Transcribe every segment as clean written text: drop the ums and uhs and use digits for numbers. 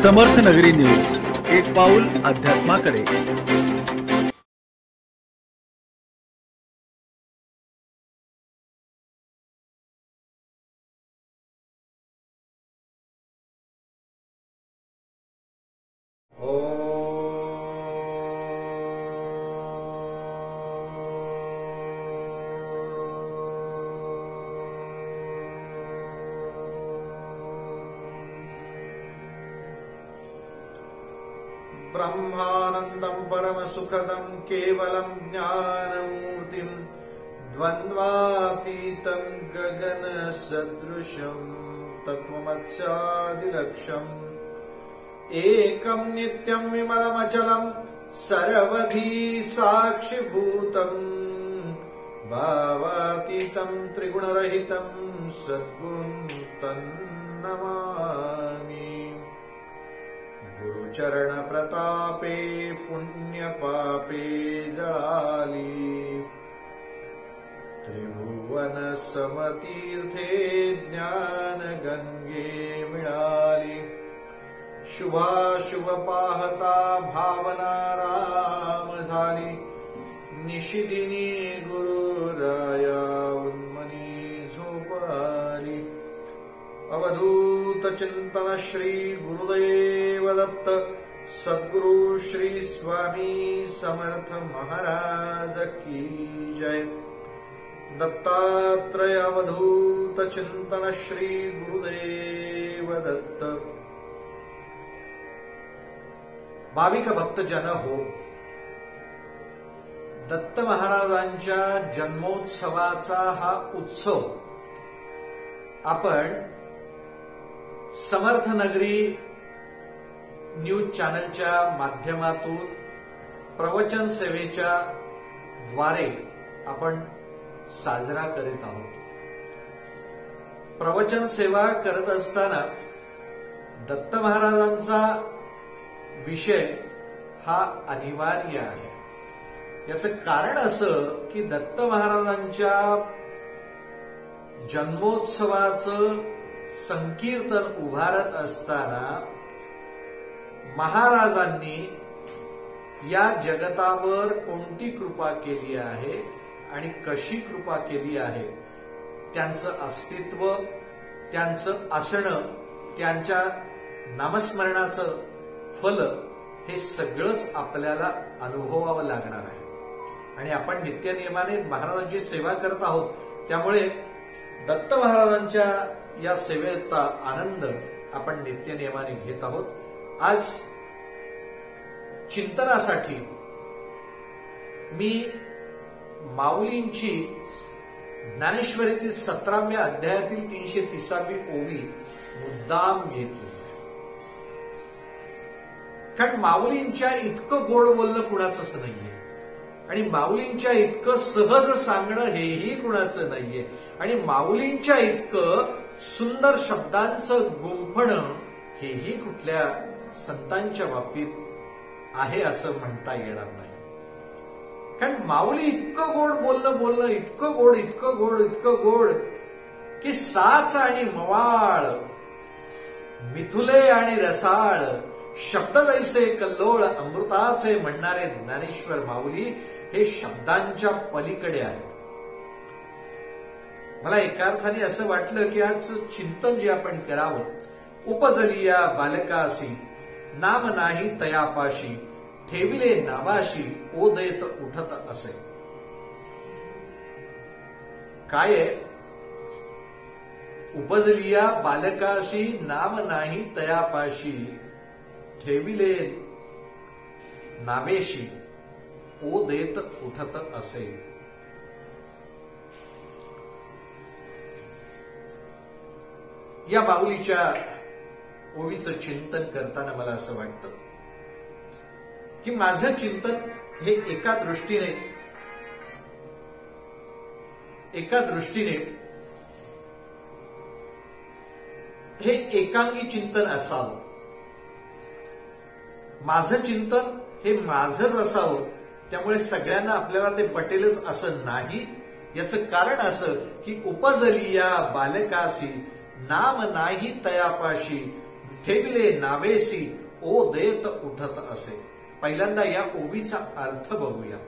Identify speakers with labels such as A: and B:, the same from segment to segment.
A: समर्थ नगरी न्यूज, एक पाऊल अध्यात्माकडे।
B: ब्रह्मानंदं परमसुखदं केवलं ज्ञानमूर्तिं द्वन्द्वातीतं गगनसदृशं तत्त्वमस्यादिलक्ष्यम् एकं नित्यं विमलमचलं सर्वधी साक्षिभूतं भावातीतं त्रिगुणरहितं सद्गुरुं तन्नमामि। गुरुचरण प्रतापे पुण्य पापे जळाली, त्रिभुवन समतीर्थे ज्ञान गंगे मिळाली। शुभाशुभ पाहता भावना राम झाली, निशिदिनी गुरुराया उन्मनी झोप आली। अवधूत चिंतन श्री गुरुदेव दत्त सद्गुरु श्री स्वामी समर्थ महाराज की जय। दत्तात्रय अवधूत चिंतन श्री गुरुदेव दत्त। भाविक भक्तजन हो, दत्त महाराजांच्या जन्मोत्सवाचा हा उत्सव आपण समर्थ नगरी न्यूज चॅनलच्या माध्यमातून प्रवचन सेवेच्या द्वारे आपण साजरा करीत आहोत। प्रवचन सेवा करत असताना दत्त महाराजांचा विषय हा अनिवार्य आहे। याचं कारण असं की दत्त महाराजांच्या जन्मोत्सवाचं संकीर्तन उभारत असताना महाराजांनी या जगतावर कोणती कृपा केली आहे आणि कशी कृपा केली आहे, त्यांचं अस्तित्व, त्यांचं असणं, त्यांच्या नामस्मरणाचं फल हे सगळंच आपल्याला अनुभवावं लागणार आहे। आणि आपण नित्यनियमाने महाराजांची सेवा करत आहोत, त्यामुळे दत्त महाराजांच्या या सेवेचा आनंद आपण नित्यनियमाने घेत आहोत। आज चिंतनासाठी मी माऊलींची ज्ञानेश्वरीतील 17व्या अध्यायातील 330वी ओवी मुद्दाम येते, कारण माऊलींच्या इतकं गोड बोलणं कुणाचंच नाहीये आणि माऊलींच्या इतकं सहज सांगणं हेही कुणाचं नाहीये आणि माऊलींच्या इतकं सुंदर शब्दांचं गुंफणं हेही कुठल्या संतांच्या बाबतीत आहे असं म्हणता येणार नाही। कारण माऊली इतकं गोड बोलणं इतकं गोड की साच आणि मवाळ, मिथुले आणि रसाळ, शब्द जैसे कल्लोळ अमृताचे म्हणणारे ज्ञानेश्वर माऊली हे शब्दांच्या पलीकडे आहेत। मला एका अर्थाने असं वाटलं की आज चिंतन जे आपण करावं, उपजलिया बालकासी नाम नाही तयापाशी, ठेविले नावाशी ओदेत उठत असे। काय आहे? उपजलिया बालकाशी नाम नाही तयापाशी, ठेविले नावेशी ओदेत उठत असे। या माऊलीच्या ओवीचं चिंतन करताना मला असं वाटतं की माझं चिंतन हे एका दृष्टीने हे एकांगी चिंतन असावं। माझं चिंतन हे माझंच असावं, त्यामुळे सगळ्यांना आपल्याला ते पटेलच असं नाही। याचं कारण असं की उपजलिया बालकासी नाम नाही तयापाशी, ठेविले नावेसी ओ देत उठत असे. पहिल्यांदा या ओवीचा अर्थ बघूया.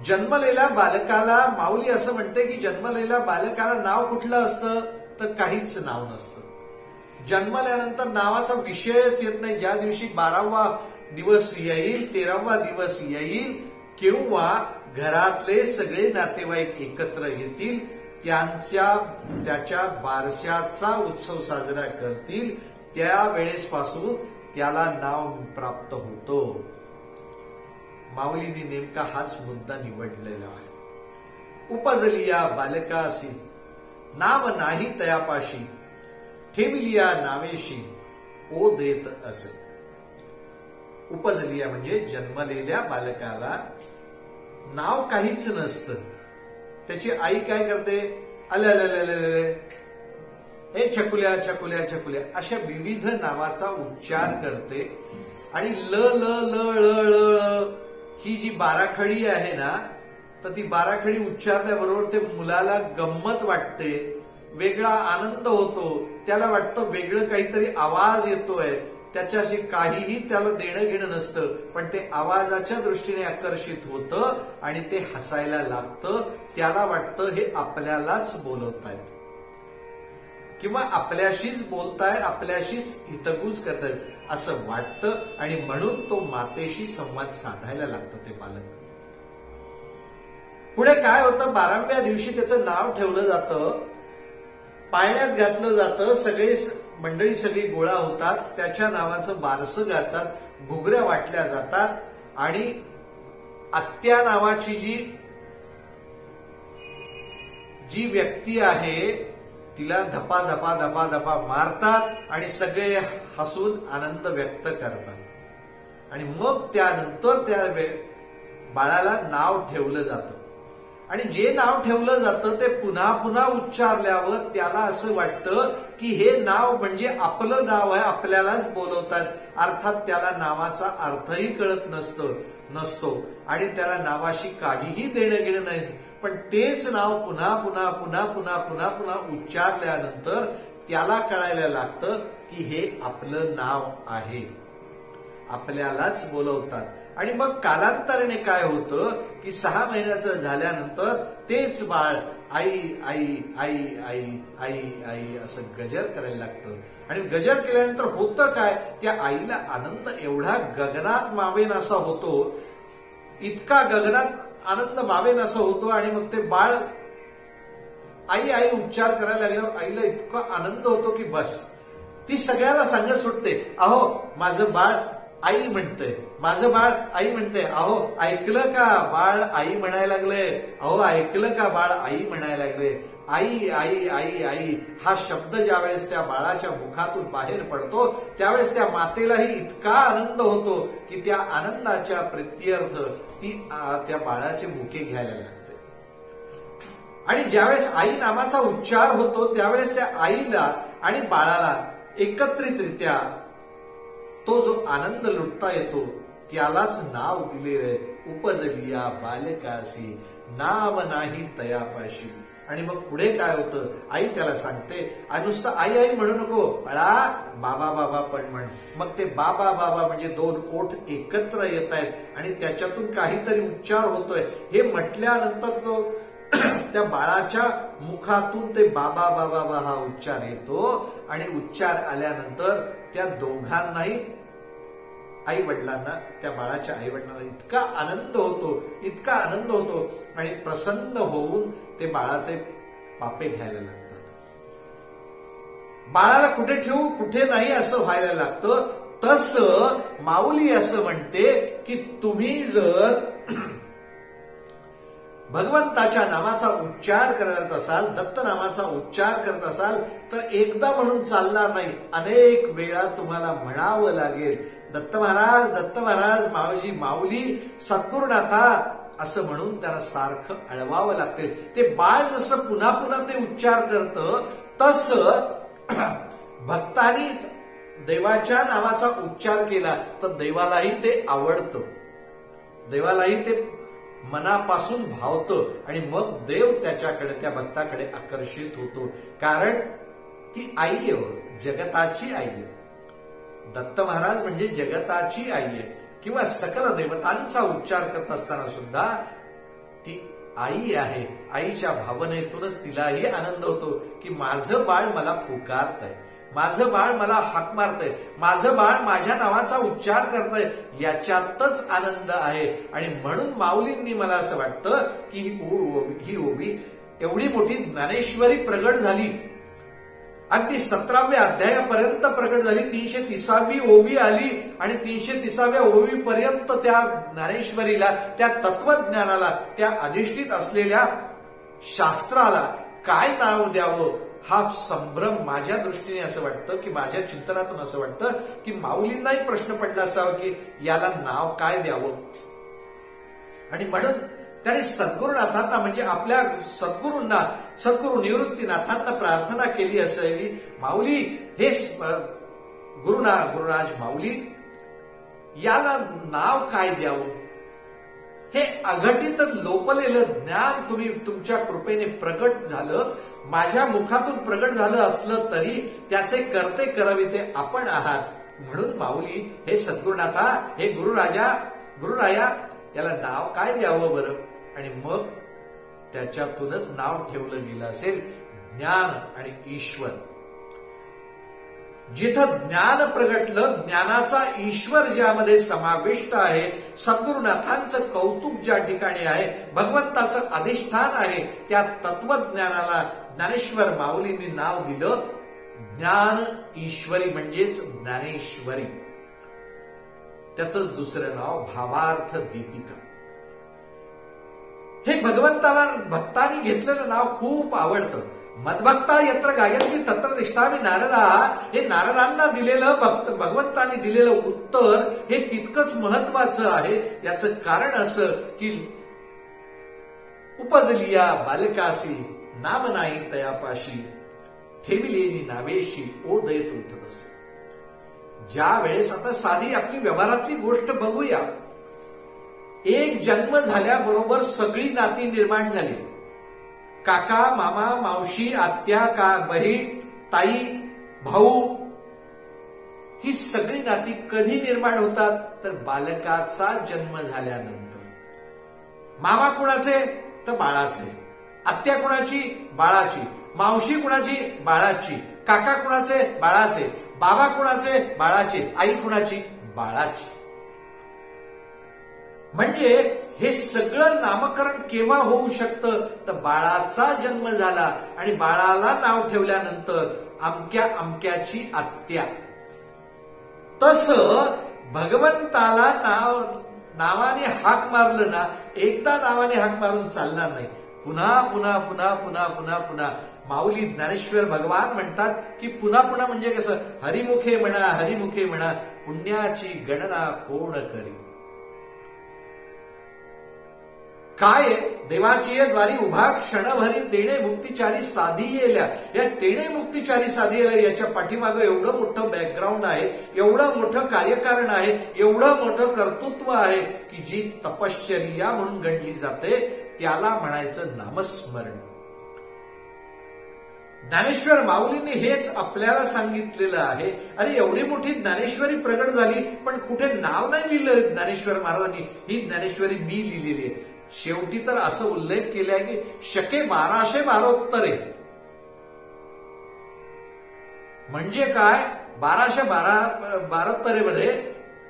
B: जन्मलेल्या बालकाला माऊली असं म्हणते की जन्मलेल्या बालकाला नाव कुठलं असतं तर काहीच नाव नसतं. जन्मल्यानंतर नावाचा विषयच येत नाही. ज्या दिवशी 12वा दिवस येईल 13वा दिवस येईल किंवा घरातले सगळे नातेवाईक एकत्र येतील त्याच्या बारशाचा उत्सव साजरा करतील त्यावेळेसपासून त्याला नाव प्राप्त होतो. माऊलीने नेमका हाच मुद्दा निवडलेला आहे. उपजलिया बालकासी नाव नाही तयापाशी ठेविलिया नावेशी ओ देत असे. उपजलिया म्हणजे जन्मलेल्या बालकाला नाव काहीच नसतं. त्याची आई काय करते, अले हे छकुल्या छकुल्या छकुल्या अशा विविध नावाचा उच्चार करते. आणि ल ल ल ळ ळ ही जी बाराखडी आहे ना तर ती बाराखडी उच्चारल्याबरोबर ते मुलाला गंमत वाटते, वेगळा आनंद होतो. त्याला वाटतं वेगळं काहीतरी आवाज येतोय. त्याच्याशी काहीही त्याला देणं घेणं नसतं पण ते आवाजाच्या दृष्टीने आकर्षित होतं आणि ते हसायला लागतं. त्याला वाटतं हे आपल्यालाच बोलवतायत किंवा आपल्याशीच बोलताय, आपल्याशीच हितगुज करतायत असं वाटतं आणि म्हणून तो मातेशी संवाद साधायला लागतं ते बालक. पुढे काय होतं, 12व्या दिवशी त्याचं नाव ठेवलं जातं, पाळण्यात घातलं जातं. सगळे मंडळी सगळी गोळा होतात, त्याच्या नावाचं बारसं घालतात, घुगऱ्या वाटल्या जातात आणि आत्या नावाची जी व्यक्ती आहे तिला धपा धपा धपा धपा मारतात आणि सगळे हसून आनंद व्यक्त करतात. आणि मग त्यानंतर त्या बाळाला नाव ठेवलं जातं. आणि जे नाव ठेवलं जातं ते पुन्हा पुन्हा उच्चारल्यावर त्याला असं वाटतं की हे नाव म्हणजे आपलं नाव आहे, आपल्यालाच बोलवतात. अर्थात त्याला नावाचा अर्थही कळत नसतो आणि त्याला नावाशी काहीही देणं घेणं नाही. पण तेच नाव पुन्हा पुन्हा पुन्हा पुन्हा पुन्हा पुन्हा उच्चारल्यानंतर त्याला कळायला लागतं की हे आपलं नाव आहे, आपल्यालाच बोलवतात. आणि मग कालांतराने काय होतं की 6 महिन्याचं झाल्यानंतर तेच बाळ आई आई आई आई आई आई असं गजर करायला लागतं. आणि गजर केल्यानंतर होतं काय, त्या आईला आनंद एवढा गगनात मावेन असा होतो, इतका गगनात आनंद मावेन असं होतो. आणि मग ते बाळ आई आई उच्चार करायला लागल्यावर आईला इतका आनंद होतो की बस ती सगळ्याला सांगत सुटते, अहो माझं बाळ आई म्हणते, माझं बाळ आई म्हणते. अहो ऐकलं का बाळ आई म्हणायला लागले, अहो ऐकलं का बाळ आई म्हणायला लागले. आई आई आई आई हा शब्द ज्यावेळेस त्या बाळाच्या मुखातून बाहेर पडतो त्यावेळेस त्या मातेलाही इतका आनंद होतो की त्या आनंदाच्या प्रित्यर्थ ती त्या बाळाचे मुके घ्यायला लागते. आणि ज्यावेळेस आई नामाचा उच्चार होतो त्यावेळेस त्या आईला आणि बाळाला एकत्रितरित्या तो जो आनंद लुटता येतो त्यालाच नाव दिलेलं आहे, उपजलिया बालकासी नाव नाही तयापाशी. आणि मग पुढे काय होतं, आई त्याला सांगते, नुसतं आई आई म्हणू नको बाळा, बाबा बाबा पण म्हण. मग ते बाबा बाबा म्हणजे 2 ओठ एकत्र येत आहेत आणि त्याच्यातून काहीतरी उच्चार होतोय. हे म्हटल्यानंतर तो त्या बाळाच्या मुखातून ते बाबा बाबा बा हा उच्चार येतो. आणि उच्चार आल्यानंतर त्या दोघांनाही आई वडिलांना, त्या बाळाच्या आई वडिलांना इतका आनंद होतो, इतका आनंद होतो आणि प्रसन्न होऊन ते बाळाचे पापे घ्यायला लागतात. बाळाला कुठे ठेवू कुठे नाही असं व्हायला लागतं. तसं माऊली असं म्हणते की तुम्ही जर भगवंताच्या नामाचा उच्चार करत असाल, दत्त नामाचा उच्चार करत असाल तर एकदा म्हणून चालणार नाही, अनेक वेळा तुम्हाला म्हणावं लागेल. दत्त महाराज दत्त महाराज, माऊजी माऊली, सद्गुरुनाथा असं म्हणून त्याला सारखं अळवावं लागते. ते बाळ जसं पुन्हा पुन्हा ते उच्चार करतं तसं भक्तांनी देवाच्या नावाचा उच्चार केला तर देवालाही ते आवडतं, देवालाही ते मनापासून भावतं आणि मग देव त्याच्याकडे, त्या भक्ताकडे आकर्षित होतो. कारण ती आई आहे, जगताची आई आहे. दत्त महाराज म्हणजे जगताची आई आहे किंवा सकल देवतांचा उच्चार करत असताना सुद्धा ती आई आहे. आईच्या भावनेतूनच तिलाही आनंद होतो की माझं बाळ मला पुकारतंय, माझं बाळ मला हाक मारतंय, माझं बाळ माझ्या नावाचा उच्चार करतंय, याच्यातच आनंद आहे. आणि म्हणून माऊलींनी मला असं वाटतं की ही ओवी एवढी मोठी ज्ञानेश्वरी प्रगट झाली, अगदी 17व्या अध्यायापर्यंत प्रकट झाली. 330वी ओवी आली आणि 330व्या ओवी पर्यंत त्या ज्ञानेश्वरीला, त्या तत्वज्ञानाला, त्या अधिष्ठित असलेल्या शास्त्राला काय नाव द्यावं हा संभ्रम माझ्या दृष्टीने असं वाटतं की माझ्या चिंतनातून असं वाटतं की माऊलींनाही प्रश्न पडला असावा की याला नाव काय द्यावं. आणि म्हणून त्याने सद्गुरुनाथांना म्हणजे आपल्या सद्गुरूंना, सद्गुरू निवृत्तीनाथांना प्रार्थना केली असावी, माऊली हे गुरुराज माऊली याला नाव काय द्यावं. हे अघटित लोपलेलं ज्ञान तुम्ही तुमच्या कृपेने प्रगट झालं, माझ्या मुखातून प्रगट झालं असलं तरी त्याचे करते करविते आपण आहात. म्हणून माऊली हे सद्गुरुनाथा, हे गुरुराया याला नाव काय द्यावं बरं. आणि मग त्याच्यातूनच नाव ठेवलं गेलं असेल ज्ञान आणि ईश्वर. जिथं ज्ञान प्रगटलं, ज्ञानाचा ईश्वर ज्यामध्ये समाविष्ट आहे, सद्गुरुनाथांचं कौतुक ज्या ठिकाणी आहे, भगवंताचं अधिष्ठान आहे, त्या तत्वज्ञानाला ज्ञानेश्वर माऊलींनी नाव दिलं ज्ञान ईश्वरी म्हणजेच ज्ञानेश्वरी. त्याचंच दुसरं नाव भावार्थ दीपिका. हे भगवंताला भक्तांनी घेतलेलं नाव खूप आवडतं. मद्भक्ता यत्र गायत्री तत्र तिष्ठामि नारदा, हे नारदांना दिलेलं भगवंतांनी दिलेलं उत्तर हे तितकंच महत्वाचं आहे. याचं कारण असं की उपजलिया बालकासी नाम नाही तयापाशी, ठेविलेली नावेशी ओ दयत उठतस. ज्या वेळेस आता साधी आपली व्यवहारातली गोष्ट बघूया. एक जन्म झाल्याबरोबर सगळी नाती निर्माण झाली. काका, मामा, मावशी, आत्या, बहीण, ताई, भाऊ, ही सगळी नाती कधी निर्माण होतात तर बालकाचा जन्म झाल्यानंतर. मामा कुणाचे तर बाळाचे, आत्या कुणाची बाळाची, मावशी कुणाची बाळाची, काका कुणाचे बाळाचे, बाबा कुणाचे बाळाचे, आई कुणाची बाळाची. म्हणजे हे सगळं नामकरण केव्हा होऊ शकतं तर बाळाचा जन्म झाला आणि बाळाला नाव ठेवल्यानंतर अमक्या अमक्याची आत्या. तसं भगवंताला नावाने हाक मारलं ना, एकदा नावाने हाक मारून चालणार नाही. पुन्हा पुन्हा पुन्हा पुन्हा पुन्हा पुन्हा माऊली ज्ञानेश्वर भगवान म्हणतात की पुन्हा पुन्हा म्हणजे कसं, हरिमुखे म्हणा, हरिमुखे म्हणा, पुण्याची गणना कोण करी. काय देवाची द्वारी उभा क्षणभरी तेणे मुक्तिचारी साधी येल्या. या तेणे मुक्तिचारी साधी येल्या याच्या पाठीमागं एवढं मोठं बॅकग्राऊंड आहे, एवढं मोठं कार्यकारण आहे, एवढं मोठं कर्तृत्व आहे की जी तपश्चर्या म्हणून गणली जाते त्याला म्हणायचं नामस्मरण. ज्ञानेश्वर माऊलींनी हेच आपल्याला सांगितलेलं आहे. अरे एवढी मोठी ज्ञानेश्वरी प्रगट झाली पण कुठे नाव नाही लिहिलं ज्ञानेश्वर महाराजांनी, ही ज्ञानेश्वरी मी लिहिलेली आहे. शेवटी तर असं उल्लेख केलाय की शके 1212 म्हणजे काय, 1212 मध्ये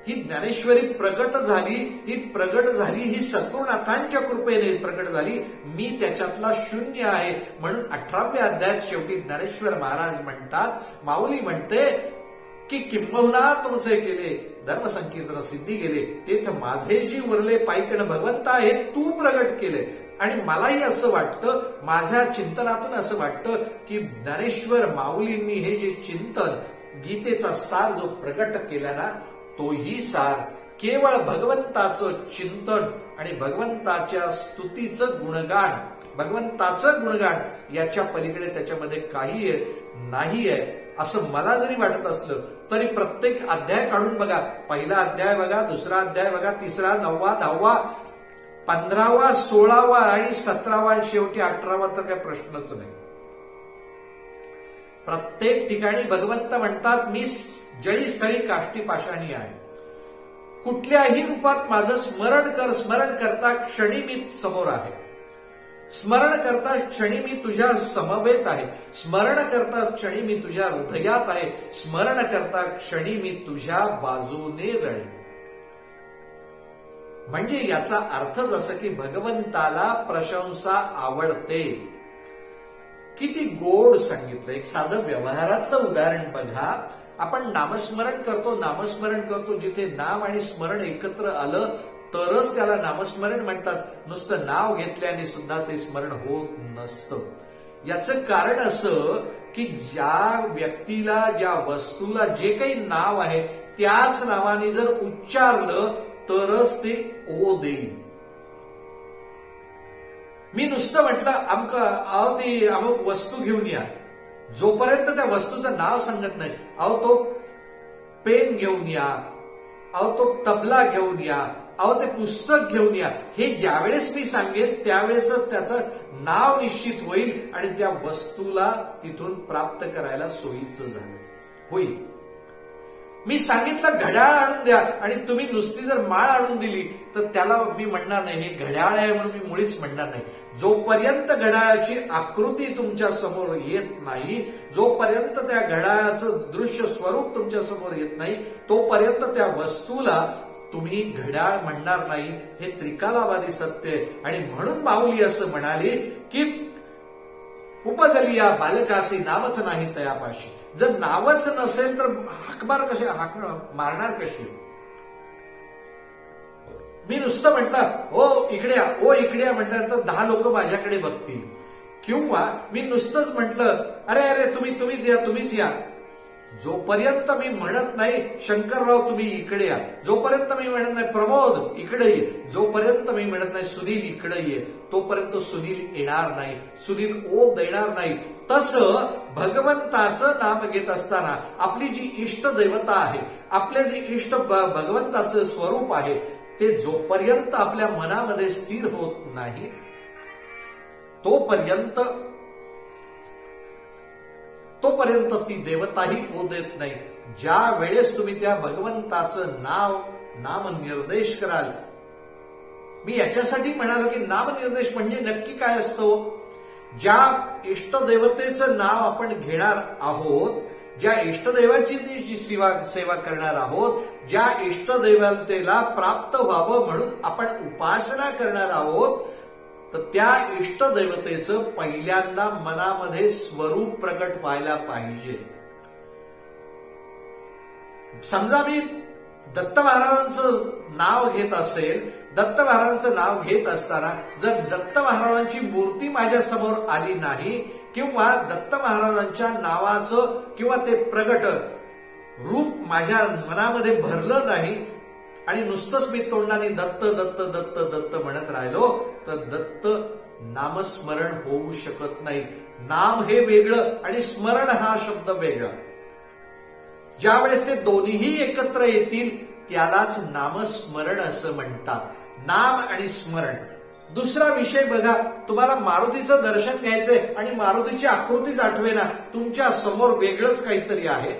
B: ही ज्ञानेश्वरी प्रगट झाली. ही सद्गुरुनाथांच्या कृपेने प्रगट झाली. मी त्याच्यातला शून्य आहे. म्हणून 18व्या अध्यायात शेवटी ज्ञानेश्वर महाराज म्हणतात, माऊली म्हणते की किंबहुना तुमचे केले धर्मसंकीर्तन सिद्धी गेले, तेथ माझे जी उरले पायकण भगवंता हे तू प्रगट केले. आणि मलाही असं वाटतं, माझ्या चिंतनातून असं वाटतं की ज्ञानेश्वर माऊलींनी हे जे चिंतन, गीतेचा सार जो प्रगट केला ना, तोही सार केवळ भगवंताचं चिंतन आणि भगवंताच्या स्तुतीचं गुणगान, भगवंताचं गुणगान याच्या पलीकडे त्याच्यामध्ये काही नाही आहे असं मला जरी वाटत असलं तरी प्रत्येक अध्याय काढून बघा. पहिला अध्याय बघा, दुसरा अध्याय बघा, तिसरा, 9वा, 10वा, 15वा, 16वा आणि 17वा आणि शेवटी 18वा तर काही प्रश्नच नाही. प्रत्येक ठिकाणी भगवंत म्हणतात, मी जळीस्थळी काष्टी पाषाणी आहे. कुठल्याही रूपात माझं स्मरण कर, स्मरण करता क्षणी मी समोर आहे, स्मरण करता क्षणी मी तुझ्या समवेत आहे, स्मरण करता क्षणी मी तुझ्या हृदयात आहे, स्मरण करता क्षणी मी तुझ्या बाजूने रळे. म्हणजे याचा अर्थच असं की भगवंताला प्रशंसा आवडते. किती गोड सांगितलं. एक साधं व्यवहारातलं उदाहरण बघा. आपण नामस्मरण करतो, जिथे नाम आणि स्मरण एकत्र आलं तरच त्याला नामस्मरण म्हणतात. नुसतं नाव घेतल्याने सुद्धा ते स्मरण होत नसतं. याचं कारण असं की ज्या व्यक्तीला, ज्या वस्तूला जे काही नाव आहे त्याच नावाने जर उच्चारलं तरच ते ओ देईल. मी नुसतं म्हटलं ती अमुक वस्तू घेऊन या, जोपर्यंत त्या वस्तूचं नाव सांगत नाही, तो पेन घेऊन या, तो तबला घेऊन या, ते पुस्तक घेऊन या, हे ज्यावेळेस मी सांगेन त्यावेळेसच त्याचं नाव निश्चित होईल आणि त्या वस्तूला तिथून प्राप्त करायला सोयीचं झालं होईल. मी सांगितलं घड्याळ आणून द्या आणि तुम्ही नुसती जर माळ आणून दिली तर त्याला मी म्हणणार नाही हे घड्याळ आहे म्हणून मी मुळीच म्हणणार नाही. जोपर्यंत घड्याळाची आकृती तुमच्या समोर येत नाही, जोपर्यंत त्या घड्याळाचं दृश्य स्वरूप तुमच्या समोर येत नाही, तोपर्यंत त्या वस्तूला तुम्ही घड्याळ म्हणणार नाही. हे त्रिकालावादी सत्य आहे. आणि म्हणून माऊली असं म्हणाली की उपजली या बालकासी नावच नाही तयापाशी. जर नावच नसेल तर हाक मारणार कशी. मी नुसतं म्हटलं ओ इकडे या म्हटल्यानंतर 10 लोक माझ्याकडे बघतील. किंवा मी नुसतंच म्हटलं अरे तुम्हीच या, जोपर्यंत मी म्हणत नाही शंकरराव तुम्ही इकडे या, जोपर्यंत मी म्हणत नाही प्रमोद इकडे ये, जोपर्यंत मी म्हणत नाही सुनील इकडे ये, तोपर्यंत सुनील येणार नाही, सुनील ओ देणार नाही. तसं भगवंताचं नाम घेत असताना आपली जी इष्ट देवता आहे, आपले जे इष्ट भगवंताचं स्वरूप आहे, ते जोपर्यंत आपल्या मनामध्ये स्थिर होत नाही तोपर्यंत ती देवताही ओ देत नाही. ज्या वेळेस तुम्ही त्या भगवंताचं नामनिर्देश कराल. मी याच्यासाठी म्हणालो की नामनिर्देश म्हणजे नक्की काय असतो. ज्या इष्टदेवतेचं नाव आपण घेणार आहोत, ज्या इष्टदेवाची जी सेवा करणार आहोत, ज्या इष्टदेवतेला प्राप्त व्हावं म्हणून आपण उपासना करणार आहोत, तर त्या इष्टदेवतेचं पहिल्यांदा मनामध्ये स्वरूप प्रकट व्हायला पाहिजे. समजा मी दत्त महाराजांचं नाव घेत असेल, दत्त महाराजांचं नाव घेत असताना जर दत्त महाराजांची मूर्ती माझ्या समोर आली नाही किंवा दत्त महाराजांच्या नावाचं किंवा ते प्रगट रूप माझ्या मनामध्ये भरलं नाही आणि नुसतंच मी तोंडाने दत्त दत्त दत्त दत्त म्हणत राहिलो तर दत्त नामस्मरण होऊ शकत नाही. नाम हे वेगळं आणि स्मरण हा शब्द वेगळा. ज्या वेळेस ते दोन्हीही एकत्र येतील त्यालाच नामस्मरण असं म्हणतात. नाम आणि स्मरण. दुसरा विषय बघा, तुम्हाला मारुतीचं दर्शन घ्यायचंय आणि मारुतीची आकृतीच आठवेना, तुमच्या समोर वेगळंच काहीतरी आहे.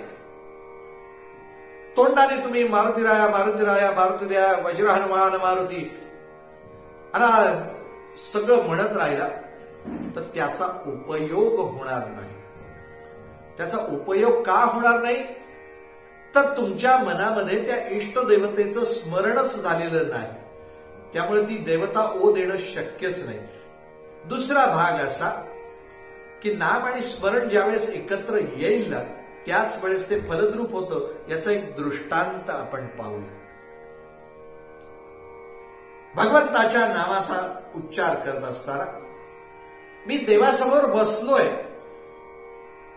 B: तोंडाने तुम्ही मारुतीराया मारुतीराया मारुतीराया वज्र हनुमान मारुती सगळं म्हणत राहिला तर त्याचा उपयोग होणार नाही. त्याचा उपयोग का होणार नाही तर तुमच्या मनामध्ये त्या इष्टदेवतेचं स्मरणच झालेलं नाही. त्यामुळे ती देवता ओ देणं शक्यच नाही. दुसरा भाग असा की नाम आणि स्मरण ज्यावेळेस एकत्र येईल ना त्याच वेळेस ते फलद्रूप होतं. याचा एक दृष्टांत आपण पाहूया. भगवंताच्या नावाचा उच्चार करत असताना मी देवासमोर बसलोय.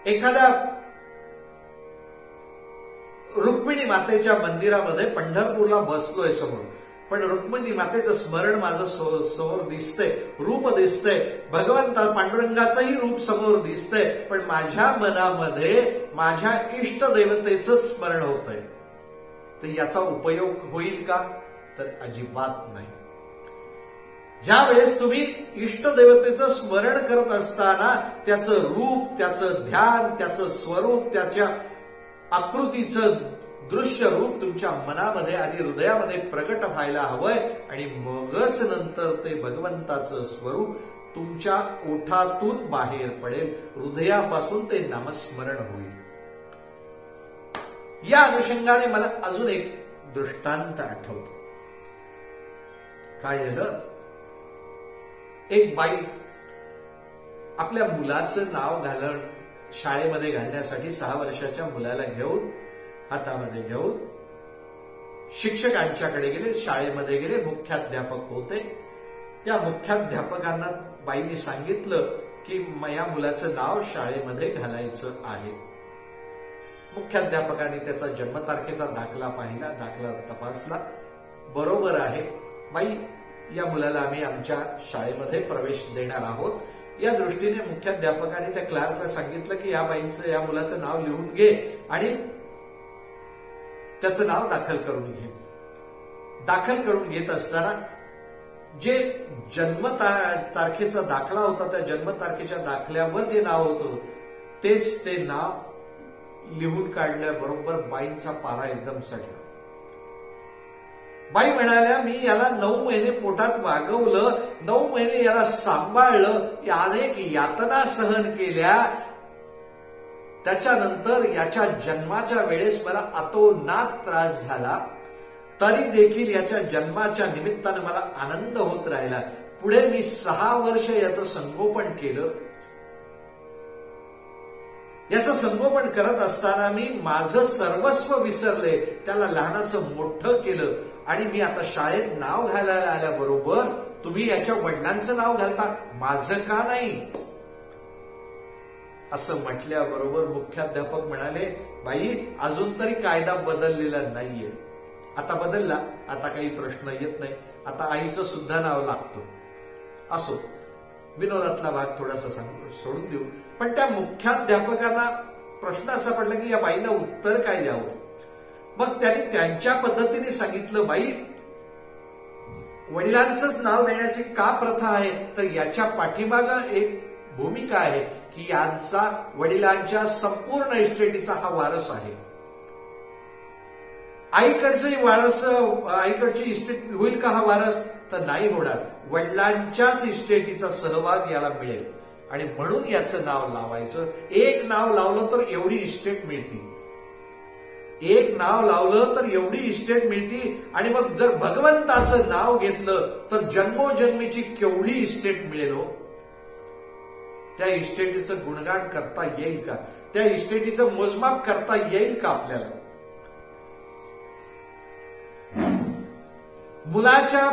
B: एखाद्या रुक्मिणी मातेच्या मंदिरामध्ये पंढरपूरला बसलोय समोर, पण रुक्मिणी मातेचं स्मरण माझं समोर दिसतंय, रूप दिसतंय, भगवंता पांडुरंगाचंही रूप समोर दिसतंय, पण माझ्या मनामध्ये माझ्या इष्ट देवतेचं स्मरण होतंय. तर याचा उपयोग होईल का तर अजिबात नाही. ज्या वेळेस तुम्ही इष्ट देवतेचं स्मरण करत असताना त्याचं रूप, त्याचं ध्यान, त्याचं स्वरूप, त्याच्या आकृतीचं दृश्य रूप तुमच्या मनामध्ये आधी हृदयामध्ये प्रगट व्हायला हवंय आणि मगच नंतर ते भगवंताचं स्वरूप तुमच्या ओठातून बाहेर पडेल, हृदयापासून ते नामस्मरण होईल. या अनुषंगाने मला अजून एक दृष्टांत आठवतो. काय झालं, एक बाई आपल्या मुलाचं नाव शाळेमध्ये घालण्यासाठी 6 वर्षाच्या मुलाला घेऊन हातामध्ये घेऊन शिक्षकांच्याकडे गेले, शाळेमध्ये गेले. मुख्याध्यापक होते. त्या मुख्याध्यापकांना बाईने सांगितलं की या मुलाचं नाव शाळेमध्ये घालायचं आहे. मुख्याध्यापकाने त्याचा जन्मतारखेचा दाखला पाहिला, दाखला तपासला, बरोबर आहे बाई, या मुलाला आम्ही आमच्या शाळेमध्ये प्रवेश देणार आहोत. या दृष्टीने मुख्याध्यापकाने त्या क्लार्कला सांगितलं की या मुलाचं नाव लिहून घे आणि त्याचं नाव दाखल करून घे. दाखल करून घेत असताना जे तारखेचा दाखला होता, त्या जन्मतारखेच्या दाखल्यावर जे नाव होतं तेच ते नाव लिहून काढल्याबरोबर बाईंचा पारा एकदम चढला. बाई म्हणाल्या, मी याला 9 महिने पोटात वागवलं, 9 महिने याला सांभाळलं, अनेक यातना सहन केल्या, त्याच्यानंतर याच्या जन्माच्या वेळेस मला अतोनात त्रास झाला, तरी देखील याच्या जन्माच्या निमित्तानं मला आनंद होत राहिला. पुढे मी 6 वर्ष याचं संगोपन केलं. याचं संगोपन करत असताना मी माझं सर्वस्व विसरले, त्याला लहानाचं मोठं केलं आणि मी आता शाळेत नाव घालायला आल्याबरोबर तुम्ही याच्या वडिलांचं नाव घालता, माझं का नाही? असं म्हटल्याबरोबर मुख्याध्यापक म्हणाले, बाई अजून तरी कायदा बदललेला नाहीये. आता बदलला, आता काही प्रश्न येत नाही, आता आईचं सुद्धा नाव लागतं. असो, विनोदातला भाग थोडासा सोडून देऊ. पण त्या मुख्याध्यापकांना प्रश्न असा पडला की या बाईला उत्तर काय द्यावं. मग त्यांनी त्यांच्या पद्धतीने सांगितलं, बाई वडिलांचंच नाव देण्याची का प्रथा आहे, तर याच्या पाठीमागं एक भूमिका आहे की यांचा वडिलांच्या संपूर्ण इस्टेटीचा हा वारस आहे. आईकडची इस्टेट होईल का हा वारस, तर नाही होणार. वडिलांच्याच इस्टेटीचा सहभाग याला मिळेल आणि म्हणून याचं नाव लावायचं. एक नाव लावलं तर एवढी इस्टेट मिळते, एक नाव लावलं तर एवढी इस्टेट मिळते. आणि मग जर भगवंताचं नाव घेतलं तर जन्मोजन्मीची केवढी इस्टेट मिळेल हो. त्या इस्टेटीचं गुणगान करता येईल का, त्या इस्टेटीचं मोजमाप करता येईल का आपल्याला. मुलाच्या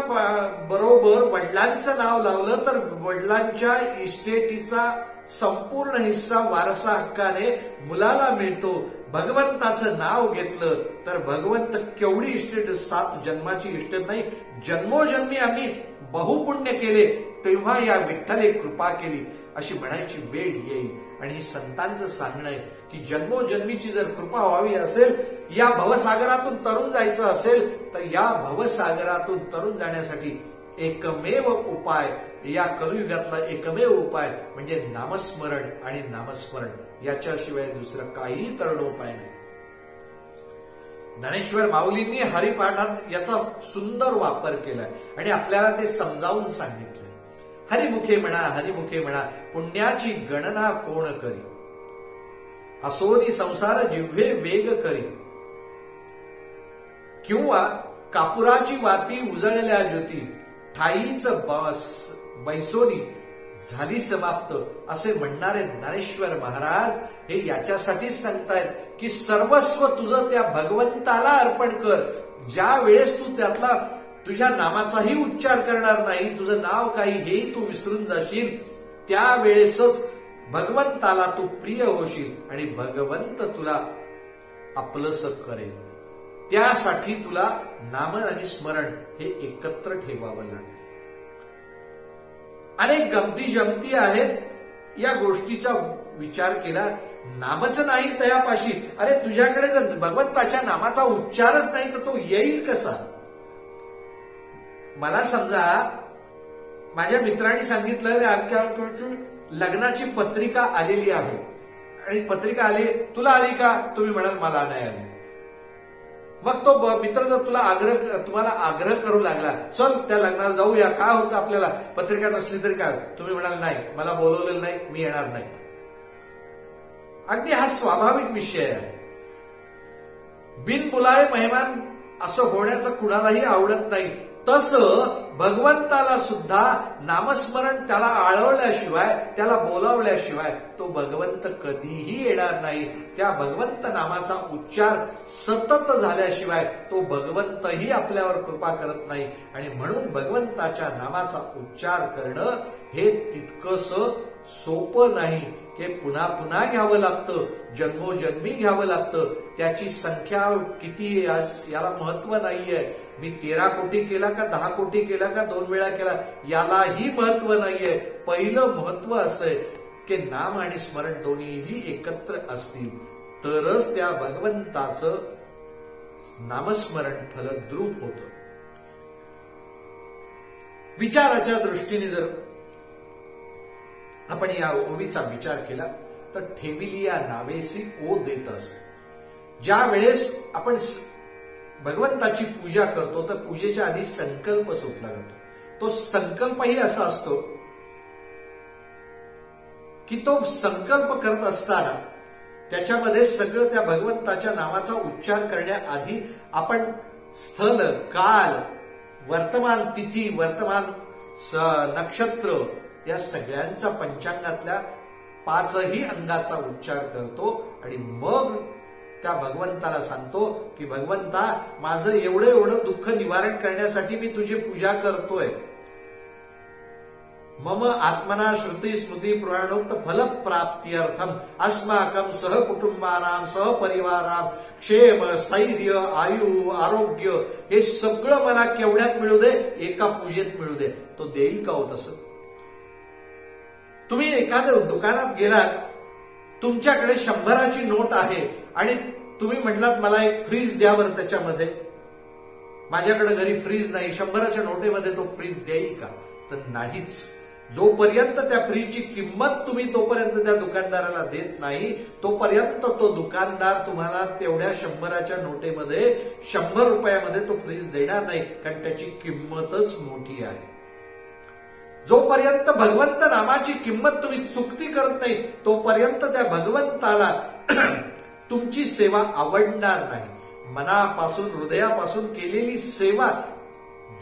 B: बरोबर वडिलांचं नाव लावलं तर वडिलांच्या इस्टेटीचा संपूर्ण हिस्सा वारसा हक्काने मुलाला मिळतो. भगवंताचं नाव घेतलं तर भगवंत केवढी इस्टेट, 7 जन्माची इस्टेट नाही, जन्मोजन्मी आम्ही बहुपुण्य केले तेव्हा या विठ्ठले कृपा केली अशी म्हणायची वेळ येईल. आणि संतांचं सांगणं आहे की जन्मोजन्मीची जर कृपा व्हावी असेल, या भवसागरातून तरुण जायचं असेल, तर या भवसागरातून तरुण जाण्यासाठी एकमेव उपाय, या कलियुगातला एकमेव उपाय म्हणजे नामस्मरण आणि नामस्मरण, याच्याशिवाय दुसरं काही तरणोपाय नाही. ज्ञानेश्वर माऊलींनी हरिपाठात याचा सुंदर वापर केलाय आणि आपल्याला ते समजावून सांगितलं. हरिमुखे म्हणा पुण्याची गणना कोण करी, असोनी संसार जिव्हे वेग करी, किंवा कापुराची वाती उजळल्या ज्योती, ठाईच बैसोनी झाली समाप्त, असे म्हणणारे ज्ञानेश्वर महाराज हे याच्यासाठीच सांगतायत की सर्वस्व तुझं त्या भगवंताला अर्पण कर. ज्या वेळेस तू त्यातला तुझ्या नामाचाही उच्चार करणार नाही, तुझं नाव काही हेही तू विसरून जाशील, त्यावेळेसच भगवंताला तू प्रिय होशील आणि भगवंत तुला आपलंसं करेल. त्यासाठी तुला नाम आणि स्मरण हे एकत्र ठेवावं लागेल. अनेक गमती जमती आहेत, या गोष्टीचा विचार केला. नामच नाही तयापाशी, अरे तुझ्याकडे जर भगवंताच्या नामाचा उच्चारच नाही तर तो येईल कसा. मला समजा माझ्या मित्रांनी सांगितलं, रे आमच्या लग्नाची पत्रिका आलेली आहे आणि पत्रिका आली, तुला आली का? तुम्ही म्हणाल मला नाही आली. मग तो मित्र जर तुम्हाला आग्रह करू लागला, चल त्या लग्नाला जाऊया, काय होतं आपल्याला, पत्रिका नसली तरी काय, तुम्ही म्हणाल नाही, मला बोलवलेलं नाही, मी येणार नाही. अगदी हा स्वाभाविक विषय आहे. बिन बुलाए मेहमान असं होण्याचं कुणालाही आवडत नाही. तसं भगवंताला सुद्धा नामस्मरण त्याला आळवल्याशिवाय, त्याला बोलावल्याशिवाय तो भगवंत कधीही येणार नाही. त्या भगवंत नामाचा उच्चार सतत झाल्याशिवाय तो भगवंतही आपल्यावर कृपा करत नाही. आणि म्हणून भगवंताच्या नामाचा उच्चार करणं हे तितकंस सोपं नाही. हे पुन्हा पुन्हा घ्यावं लागतं, जन्मोजन्मी घ्यावं लागतं. त्याची संख्या किती याला महत्व नाहीये. मी 13 कोटी केला का 10 कोटी केला का 2 वेळा केला यालाही महत्व नाहीये. पहिलं महत्व असं आहे की नाम आणि स्मरण दोन्हीही एकत्र असतील तरच त्या भगवंताचं नामस्मरण फलद्रूप होतं. विचाराच्या दृष्टीने जर आपण या ओवीचा विचार केला तर ठेविली या नावेसी ओ देतस. ज्या वेळेस आपण भगवंताची पूजा करतो तर पूजेच्या आधी संकल्प सुटला जातो. तो संकल्पही असा असतो की तो संकल्प करत असताना त्याच्यामध्ये सगळं त्या भगवंताच्या नामाचा उच्चार करण्याआधी आपण स्थल, काल, वर्तमान तिथी, वर्तमान नक्षत्र या सगळ्यांचा पंचांगातल्या 5ही अंगाचा उच्चार करतो आणि मग त्या भगवंताला सांगतो की भगवंता, माझं एवढं दुःख निवारण करण्यासाठी मी तुझी पूजा करतोय. मम आत्मना श्रुती स्मृती पुराणोक्त फल प्राप्त्यर्थम अस्माकं सह कुटुंबानां सह परिवाराम क्षेम, स्थैर्य, आयु, आरोग्य हे सगळं मला केवढ्यात मिळू दे, एका पूजेत मिळू दे. तो देईल का हो तसं? तुम्ही एखाद्या दुकानात गेलात, तुमच्याकडे 100ची नोट आहे आणि तुम्ही म्हटलात मला एक फ्रीज द्या बरं त्याच्यामध्ये. माझ्याकडे घरी फ्रीज नाही, 100च्या नोटेमध्ये तो फ्रीज देईल का? तर नाहीच. जोपर्यंत त्या फ्रीजची किंमत तुम्ही तोपर्यंत त्या दुकानदाराला देत नाही, तोपर्यंत तो दुकानदार तुम्हाला तेवढ्या 100च्या नोटेमध्ये 100 रुपयामध्ये तो फ्रीज देणार नाही, कारण त्याची किंमतच मोठी आहे. जोपर्यंत भगवंत नामाची किंमत तुम्ही चुकती करत नाही तोपर्यंत त्या भगवंताला तुमची सेवा आवडणार नाही. मनापासून, हृदयापासून केलेली सेवा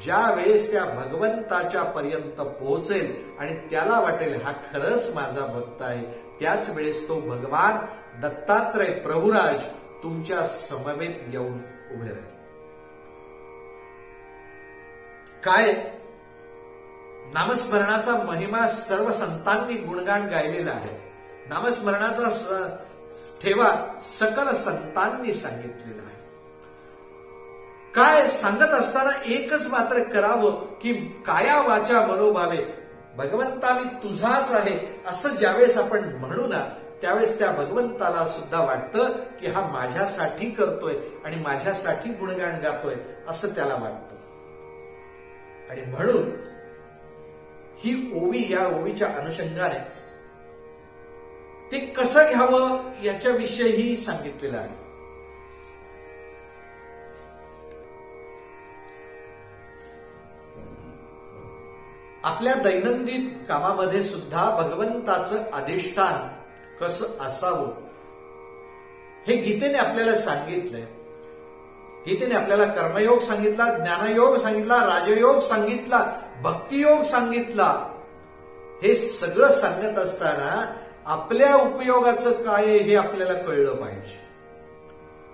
B: ज्या वेळेस त्या भगवंताच्या पर्यंत पोहोचेल आणि त्याला वाटेल हा खरंच माझा भक्त आहे, त्याच वेळेस तो भगवान दत्तात्रय प्रभुराज तुमच्या समवेत येऊन उभे राहील. काय नामस्मरणाचा महिमा सर्व संतांनी गुणगान गायलेला आहे. नामस्मरणाचा ठेवा सकल संतांनी सांगितलेला आहे. काय सांगत असताना एकच मात्र करावं की काया वाचा मनोभावे भगवंता मी तुझाच आहे असं ज्यावेळेस आपण म्हणू ना, त्यावेळेस त्या भगवंताला सुद्धा वाटतं की हा माझ्यासाठी करतोय आणि माझ्यासाठी गुणगान गातोय असं त्याला वाटतं. आणि म्हणून ही ओवी, या ओवीच्या अनुषंगाने ते कसं घ्यावं याच्याविषयीही सांगितलेलं आहे. आपल्या दैनंदिन कामामध्ये सुद्धा भगवंताचं अधिष्ठान कसं असावं हे गीतेने आपल्याला सांगितलंय. गीतेने आपल्याला कर्मयोग सांगितला, ज्ञानयोग सांगितला, राजयोग सांगितला, भक्तियोग सांगितला. हे सगळं सांगत असताना आपल्या उपयोगाचं काय हे आपल्याला कळलं पाहिजे.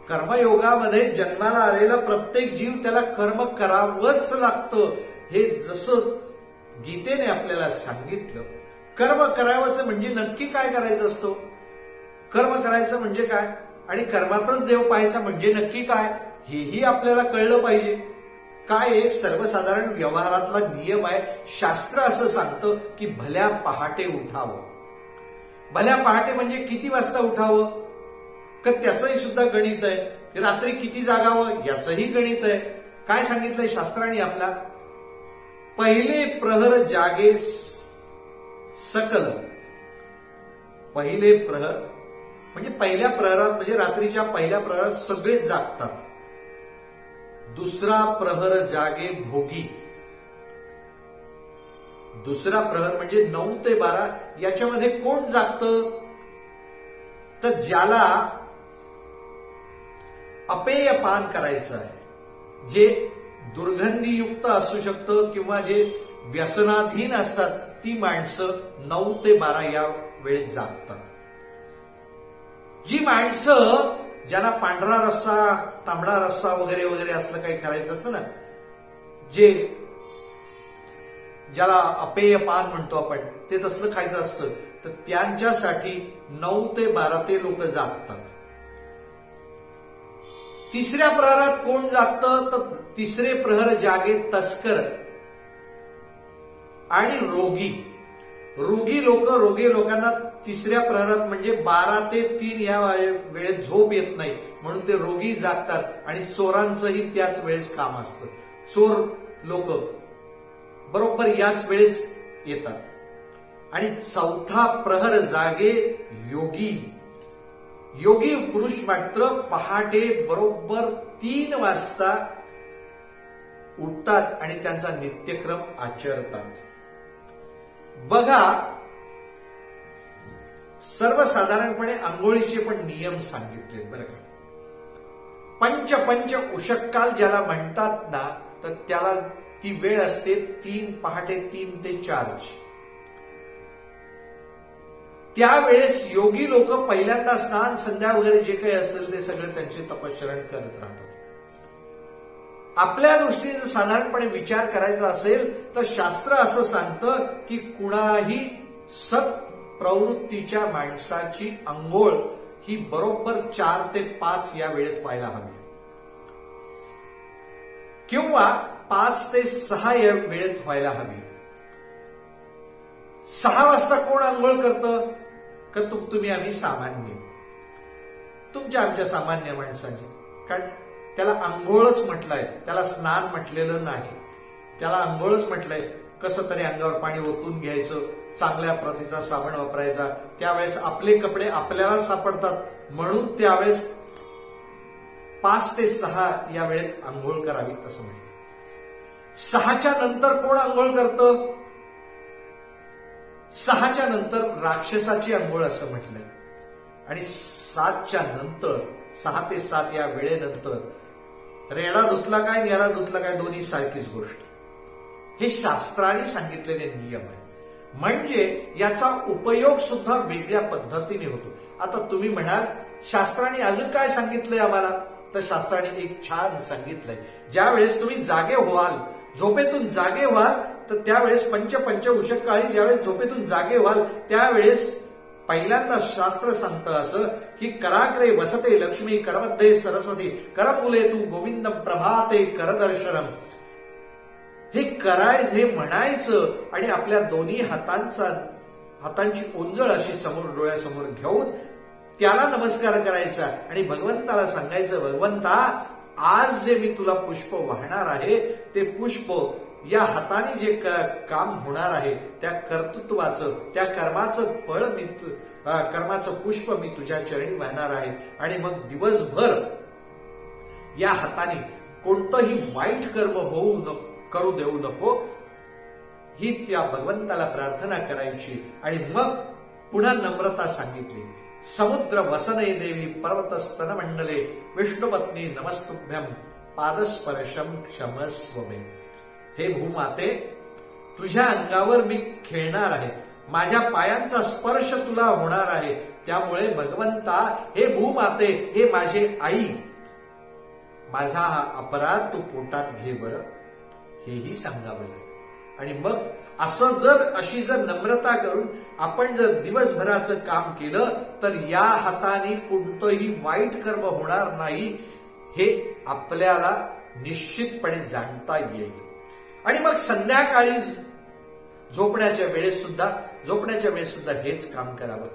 B: कर्मयोगामध्ये जन्माला आलेला प्रत्येक जीव त्याला कर्म करावंच लागतं हे जसं गीतेने आपल्याला सांगितलं. कर्म करावंच म्हणजे नक्की काय करायचं असतं? कर्म करायचं म्हणजे काय आणि कर्मातच देव पाहायचा म्हणजे नक्की काय हेही आपल्याला कळलं पाहिजे. काय एक सर्वसाधारण व्यवहारातला नियम आहे. शास्त्र असं सांगतं की भल्या पहाटे उठावं. भल्या पहाटे म्हणजे किती वाजता उठावं का त्याचंही सुद्धा गणित आहे. रात्री किती जागावं याचंही गणित आहे. काय सांगितलंय शास्त्राने आपला? पहिले प्रहर जागे सकल. पहिले प्रहर म्हणजे पहिल्या प्रहरात, म्हणजे रात्रीच्या पहिल्या प्रहरात सगळे जागतात. दुसरा प्रहर जागे भोगी. दुसरा प्रहर म्हणजे 9 ते 12 याच्यामध्ये कोण जागतं? तर ज्याला अपेय पान करायचं आहे, जे दुर्गंधीयुक्त असू शकतं किंवा जे व्यसनाधीन असतात, ती माणसं 9 ते 12 या वेळेत जागतात. जी माणसं ज्यांना पांढरा रस्सा, तांबडा रस्सा वगैरे वगैरे असलं काही करायचं असतं ना, ज्याला अपेय पान म्हणतो आपण, ते तसलं खायचं असतं, तर त्यांच्यासाठी 9 ते 12 ते लोक जागतात. तिसऱ्या प्रहरात कोण जागतं? तर तिसरे प्रहर जागे तस्कर आणि रोगी. रोगी लोकांना तिसऱ्या प्रहरात म्हणजे 12 ते 3 या वेळेत झोप येत नाही, म्हणून ते रोगी जागतात. आणि चोरांचंही त्याच वेळेस काम असतं. चोर लोक बरोबर याच वेळेस येतात. आणि चौथा प्रहर जागे योगी. योगी पुरुष मात्र पहाटे बरोबर 3 वाजता उठतात आणि त्यांचा नित्यक्रम आचरतात. बघा, सर्वसाधारणपणे आंघोळीचे पण नियम सांगितले बरं का. पंच उषक्काल ज्याला म्हणतात ना, तर त्याला ती वेळ असते पहाटे 3 ते 4. त्यावेळेस योगी लोक पहिल्यांदा स्नान संध्या वगैरे जे काही असेल ते सगळे त्यांचे तपश्चरण करत राहतात. आपल्या दृष्टीने साधारणपणे विचार करायचा असेल तर शास्त्र असं सांगतं की कुणाही सत् प्रवृत्तीच्या माणसाची अंघोळ ही बरोबर 4 ते 5 या वेळेत व्हायला हवी, किंवा 5 ते 6 या वेळेत व्हायला हवी. 6 वाजता कोण अंघोळ करतं? का तुम्ही आम्ही सामान्य, तुमच्या आमच्या सामान्य माणसांची. कारण त्याला अंघोळच म्हटलंय, त्याला स्नान म्हटलेलं नाही, त्याला अंघोळच म्हटलंय. कसं तरी अंगावर पाणी ओतून घ्यायचं, चांगल्या प्रतीचा साबण वापरायचा, त्यावेळेस आपले कपडे आपल्याला सापडतात, म्हणून त्यावेळेस 5 ते 6 या वेळेत अंघोळ करावी असं म्हटलं. 6च्या नंतर कोण अंघोळ करतं? 6च्या नंतर राक्षसाची अंघोळ असं म्हटलंय. आणि 7च्या नंतर, 6 ते 7 या वेळेनंतर रेडा धुतला काय, नेरा धुतला काय, दोन्ही सारखीच गोष्ट. हे शास्त्राने सांगितलेले नियम आहे. म्हणजे याचा उपयोग सुद्धा वेगळ्या पद्धतीने होतो. आता तुम्ही म्हणाल शास्त्राने अजून काय सांगितलंय आम्हाला? तर शास्त्राने एक छान सांगितलंय, ज्या वेळेस तुम्ही जागे व्हाल, झोपेतून जागे व्हाल, तर त्यावेळेस पंच उषक्काळी ज्यावेळेस झोपेतून जागे व्हाल, त्यावेळेस पहिल्यांदा शास्त्र सांगतं असं की कराग्रे वसते लक्ष्मी, करमध्ये सरस्वती, करमुले तू गोविंदम, प्रभाते करदर्शनम. हे करायचं, हे म्हणायचं आणि आपल्या दोन्ही हातांची ओंजळ अशी समोर डोळ्यासमोर घेऊन त्याला नमस्कार करायचा आणि भगवंताला सांगायचं, भगवंता आज जे मी तुला पुष्प वाहणार आहे, ते पुष्प या हाताने जे काम होणार आहे त्या कर्तृत्वाचं, त्या कर्माचं फळ मी, कर्माचं पुष्प मी तुझ्या चरणी वाहणार आहे. आणि मग दिवसभर या हाताने कोणतंही वाईट कर्म करू देऊ नको, ही त्या भगवंताला प्रार्थना करायची. आणि मग पुन्हा नम्रता सांगितली. समुद्र वसने देवी, पर्वत स्तन मंडले, विष्णुपत्नी नमस्तुभ्यम, पादस्पर्शम क्षमस्व मे. हे भूमाते, तुझ्या अंगावर मी खेळणार आहे, माझ्या पायांचा स्पर्श तुला होणार आहे, त्यामुळे भगवंता, हे भूमाते, हे माझे आई, माझा हा अपराध तू पोटात घे बरं, हेही सांगावं लागेल. आणि मग अशी जर नम्रता करून आपण जर दिवसभराचं काम केलं तर या हाताने कोणतंही वाईट कर्म होणार नाही, हे आपल्याला निश्चितपणे जाणता येईल. आणि मग संध्याकाळी झोपण्याच्या वेळेस सुद्धा हेच काम करावं.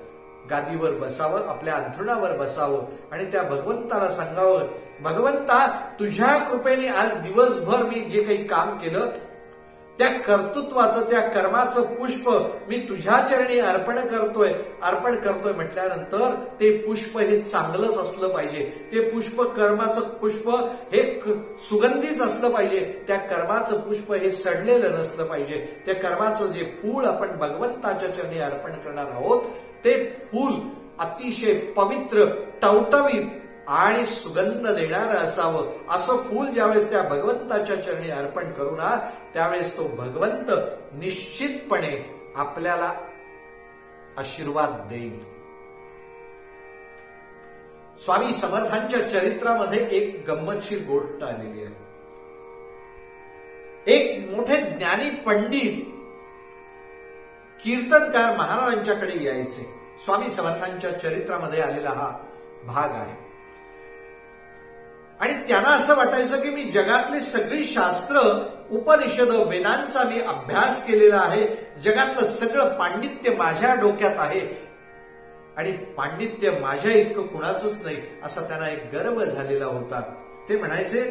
B: गादीवर बसावं, आपल्या अंथरुणावर बसावं आणि त्या भगवंताला सांगावं, भगवंता तुझ्या कृपेने आज दिवसभर मी जे काही काम केलं त्या कर्तृत्वाचं, त्या कर्माचं पुष्प मी तुझ्या चरणी अर्पण करतोय म्हटल्यानंतर ते पुष्प हे चांगलंच असलं पाहिजे. ते पुष्प, कर्माचं पुष्प हे सुगंधीच असलं पाहिजे. त्या कर्माचं पुष्प हे सडलेलं नसलं पाहिजे. त्या कर्माचं जे फूल आपण भगवंताच्या चरणी अर्पण करणार आहोत ते फूल अतिशय पवित्र, टवटवीत आणि सुगंध देणारं असावं. असं फूल ज्यावेळेस त्या भगवंताच्या चरणी अर्पण करू ना, त्यावेळेस तो भगवंत निश्चितपणे आपल्याला आशीर्वाद देईल. स्वामी समर्थांच्या चरित्रामध्ये एक गंमतशीर गोष्ट आलेली आहे. एक मोठे ज्ञानी पंडित कीर्तनकार महाराजांच्याकडे यायचे. स्वामी समर्थांच्या चरित्रामध्ये आलेला हा भाग आहे. आणि त्यांना असं वाटायचं की मी जगातली सगळी शास्त्र, उपनिषद, वेदांचा मी अभ्यास केलेला आहे. जगातलं सगळं पांडित्य माझ्या डोक्यात आहे आणि पांडित्य माझ्या इतकं कुणाचंच नाही असा त्यांना एक गर्व झालेला होता. ते म्हणायचे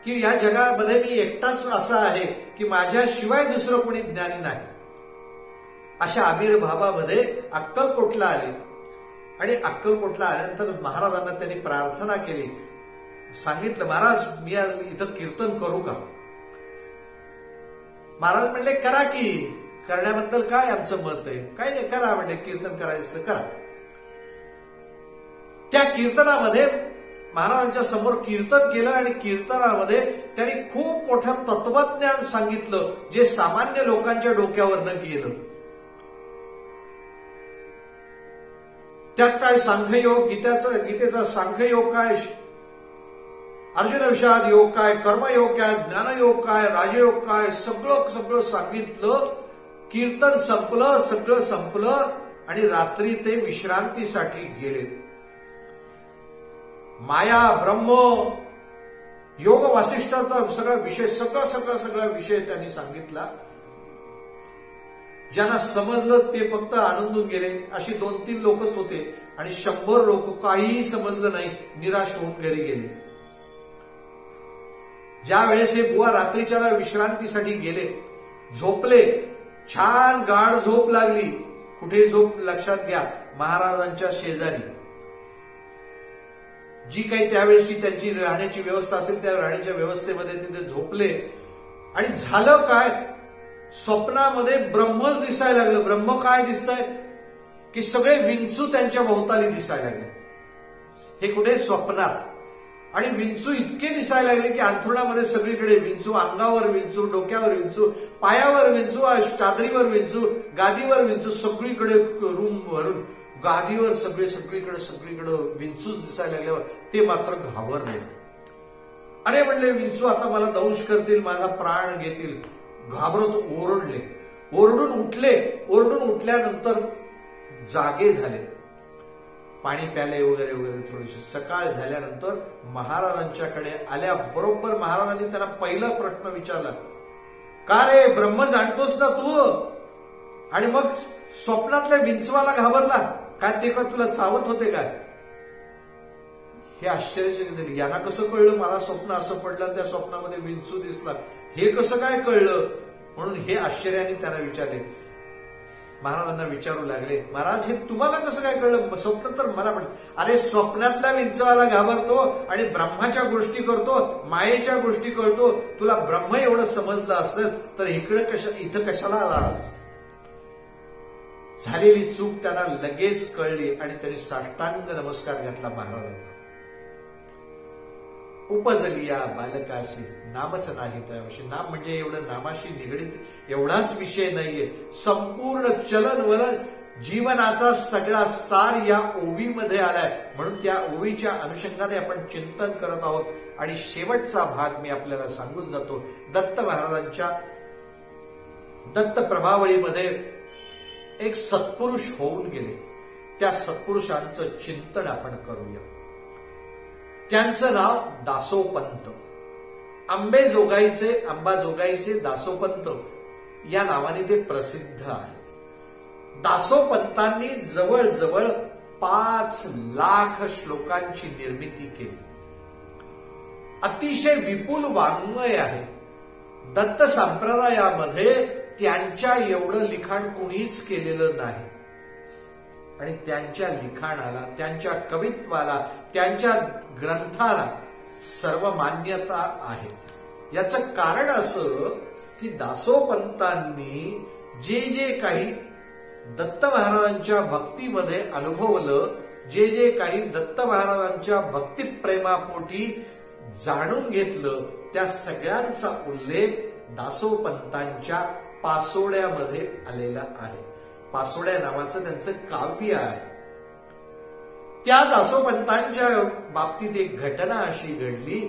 B: की या जगामध्ये मी एकटाच असा आहे की माझ्याशिवाय दुसरं कोणी ज्ञानी नाही. अशा आविर्भावामध्ये अक्कलकोटला आले आणि अक्कलकोटला आल्यानंतर महाराजांना त्यांनी प्रार्थना केली. सांगितलं, महाराज मी आज इथं कीर्तन करू का? महाराज म्हणले, करा की. करण्याबद्दल काय आमचं मत आहे? काय नाही, करा म्हणले. कीर्तन करायचं तर करा. त्या कीर्तनामध्ये महाराजांच्या समोर कीर्तन केलं आणि कीर्तनामध्ये त्यांनी खूप मोठं तत्वज्ञान सांगितलं जे सामान्य लोकांच्या डोक्यावरनं गेलं. त्यात काय सांख्ययोग, गीतेचा सांख्ययोग काय, अर्जुन विषाद योग काय, कर्मयोग काय, ज्ञानयोग काय, राजयोग काय, सगळं सांगितलं. कीर्तन संपलं, सगळं संपलं आणि रात्री ते विश्रांतीसाठी गेले. माया, ब्रह्म, योग वासिष्ठाचा सगळा विषय, सगळा विषय त्यांनी सांगितला. ज्यांना समजलं ते फक्त आनंदून गेले. अशी 2-3 लोकच होते आणि 100 लोक काहीही समजलं नाही, निराश होऊन घरी गेले. ज्या वेळेस हे बुवा रात्रीच्या विश्रांतीसाठी गेले, झोपले, छान गाढ झोप लागली. कुठे झोप लक्षात घ्या, महाराजांच्या शेजारी. जी काही त्यावेळेसची त्यांची राहण्याची व्यवस्था असेल त्या राहण्याच्या व्यवस्थेमध्ये तिथे झोपले. आणि झालं काय, स्वप्नामध्ये ब्रह्मच दिसायला लागलं. ब्रह्म काय दिसतंय की सगळे विंचू त्यांच्या भोवताली दिसायला लागले. हे कुठे, स्वप्नात. आणि विंचू इतके दिसायला लागले की अंथरुणामध्ये सगळीकडे विंचू, अंगावर विंचू, डोक्यावर विंचू, पायावर विंचू, चादरीवर विंचू, गादीवर विंचू, सगळीकडे रूम भरून गादीवर सगळीकडे विंचूच दिसायला लागल्यावर ते मात्र घाबरले. अरे म्हणले, विंचू आता मला दंश करतील, माझा प्राण घेतील. घाबरत ओरडले, ओरडून उठल्यानंतर जागे झाले. पाणी प्याले वगैरे थोडीशी. सकाळ झाल्यानंतर महाराजांच्याकडे आल्याबरोबर महाराजांनी त्यांना पहिला प्रश्न विचारला, का रे, ब्रह्म जाणतोस ना तू? आणि मग स्वप्नातल्या विंचवाला घाबरला काय? ते का तुला चावत होते काय? हे आश्चर्यचकित झाले. यांना कसं कळलं मला स्वप्न असं पडलं, त्या स्वप्नामध्ये विंचू दिसला, हे कसं काय कळलं? म्हणून हे आश्चर्याने त्यांना विचारले. महाराजांना विचारू लागले, महाराज हे तुम्हाला कसं काय कळलं? स्वप्न तर मला पण. अरे स्वप्नातल्या विंचवाला घाबरतो आणि ब्रह्माच्या गोष्टी करतो, मायेच्या गोष्टी करतो. तुला ब्रह्म एवढं समजलं असेल तर इथं कशाला आलास? झालेली चूक त्यांना लगेच कळली आणि त्यांनी साष्टांग नमस्कार घातला महाराजांना. उपजलिया बालकाशी नामच नाही त्याविषयी. नाम म्हणजे एवढं नामाशी निगडीत एवढाच विषय नाहीये. संपूर्ण चलन वलन जीवनाचा सगळा सार या ओवीमध्ये आलाय. म्हणून त्या ओवीच्या अनुषंगाने आपण चिंतन करत आहोत. आणि शेवटचा भाग मी आपल्याला सांगून जातो. दत्त महाराजांच्या दत्त प्रभावळीमध्ये एक सत्पुरुष होऊन गेले. त्या सत्पुरुषांचं चिंतन आपण करूया. त्यांचं नाव दासोपंत. अंबाजोगाईचे दासोपंत या नावाने ते प्रसिद्ध आहे. दासोपंतांनी जवळजवळ 5 लाख श्लोकांची निर्मिती केली. अतिशय विपुल वाङ्मय आहे. दत्त संप्रदायामध्ये त्यांच्या एवढं लिखाण कुणीच केलेलं नाही आणि त्यांच्या लिखाणाला, त्यांच्या कवित्वाला, त्यांच्या ग्रंथाला सर्व मान्यता आहे. याचं कारण असं की दासोपंतांनी जे जे काही दत्त महाराजांच्या भक्तीमध्ये अनुभवलं, जे जे काही दत्त महाराजांच्या भक्तिप्रेमापोटी जाणून घेतलं, त्या सगळ्यांचा उल्लेख दासोपंतांच्या पासोड्यामध्ये आलेला आहे. पासोड्या नावाचं त्यांचं काव्य आहे. त्या दासोपंतांच्या बाबतीत एक घटना अशी घडली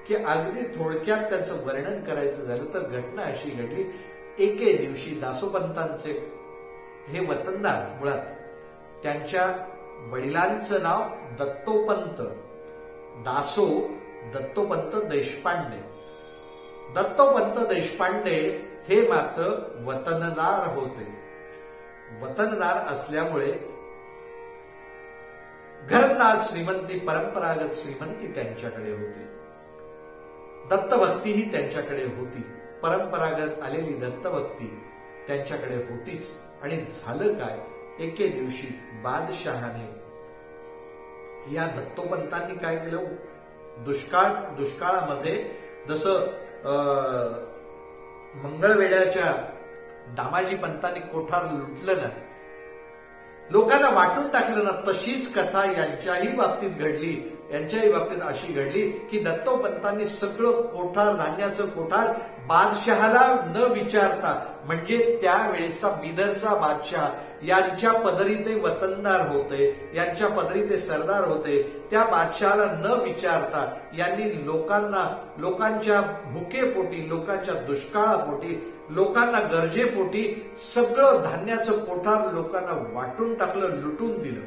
B: की अगदी थोडक्यात त्याचं वर्णन करायचं झालं तर घटना अशी घडली. एके दिवशी दासोपंतांचे हे वतनदार, मुळात त्यांच्या वडिलांचं नाव दत्तोपंत, दासो दत्तोपंत देशपांडे. दत्तोपंत देशपांडे हे मात्र वतनदार होते. वतनदार असल्यामुळे घरंदाज श्रीमंती, परंपरागत श्रीमंती त्यांच्याकडे होती. दत्तभक्ती ही त्यांच्याकडे होती. परंपरागत आलेली दत्तभक्ती त्यांच्याकडे होतीच. आणि झालं काय, एके दिवशी बादशहाने या दत्तोपंतांनी काय केलं, दुष्काळामध्ये जसं मंगळवेढ्याच्या दामाजी पंतांनी कोठार लुटलं ना, लोकांना वाटून टाकलं ना, तशीच कथा यांच्याही बाबतीत घडली. यांच्याही बाबतीत अशी घडली की दत्तोपंतांनी सगळं कोठार, धान्याचं कोठार बादशहाला न विचारता, म्हणजे त्यावेळेसचा बिदरचा बादशाह, यांच्या पदरी ते वतनदार होते, यांच्या पदरी ते सरदार होते, त्या बादशहाला न विचारता यांनी लोकांच्या भुकेपोटी, लोकांच्या दुष्काळापोटी, लोकांना गरजेपोटी सगळं धान्याचं कोठार लोकांना वाटून टाकलं, लुटून दिलं.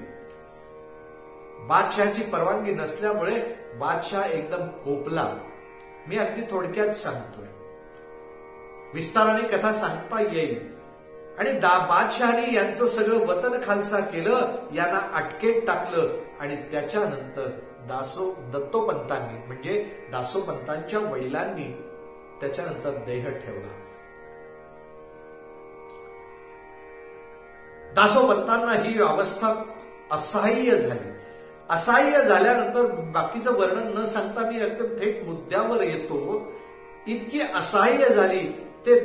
B: बादशहाची परवानगी नसल्यामुळे बादशाह एकदम खोपला. मी अगदी थोडक्यात सांगतोय, विस्ताराने कथा सांगता येईल. आणि बादशहाने यांचं सगळं वतन खालसा केलं, यांना अटकेत टाकलं आणि त्याच्यानंतर दत्तोपंतांनी म्हणजे दासोपंतांच्या वडिलांनी त्याच्यानंतर देह ठेवला. दासोपंतांना ही अवस्था असह्य झाली. असह्य झाल्यानंतर बाकीचं वर्णन न सांगता मी एकदम थेट मुद्द्यावर येतो. इतकी असह्य झाली, ते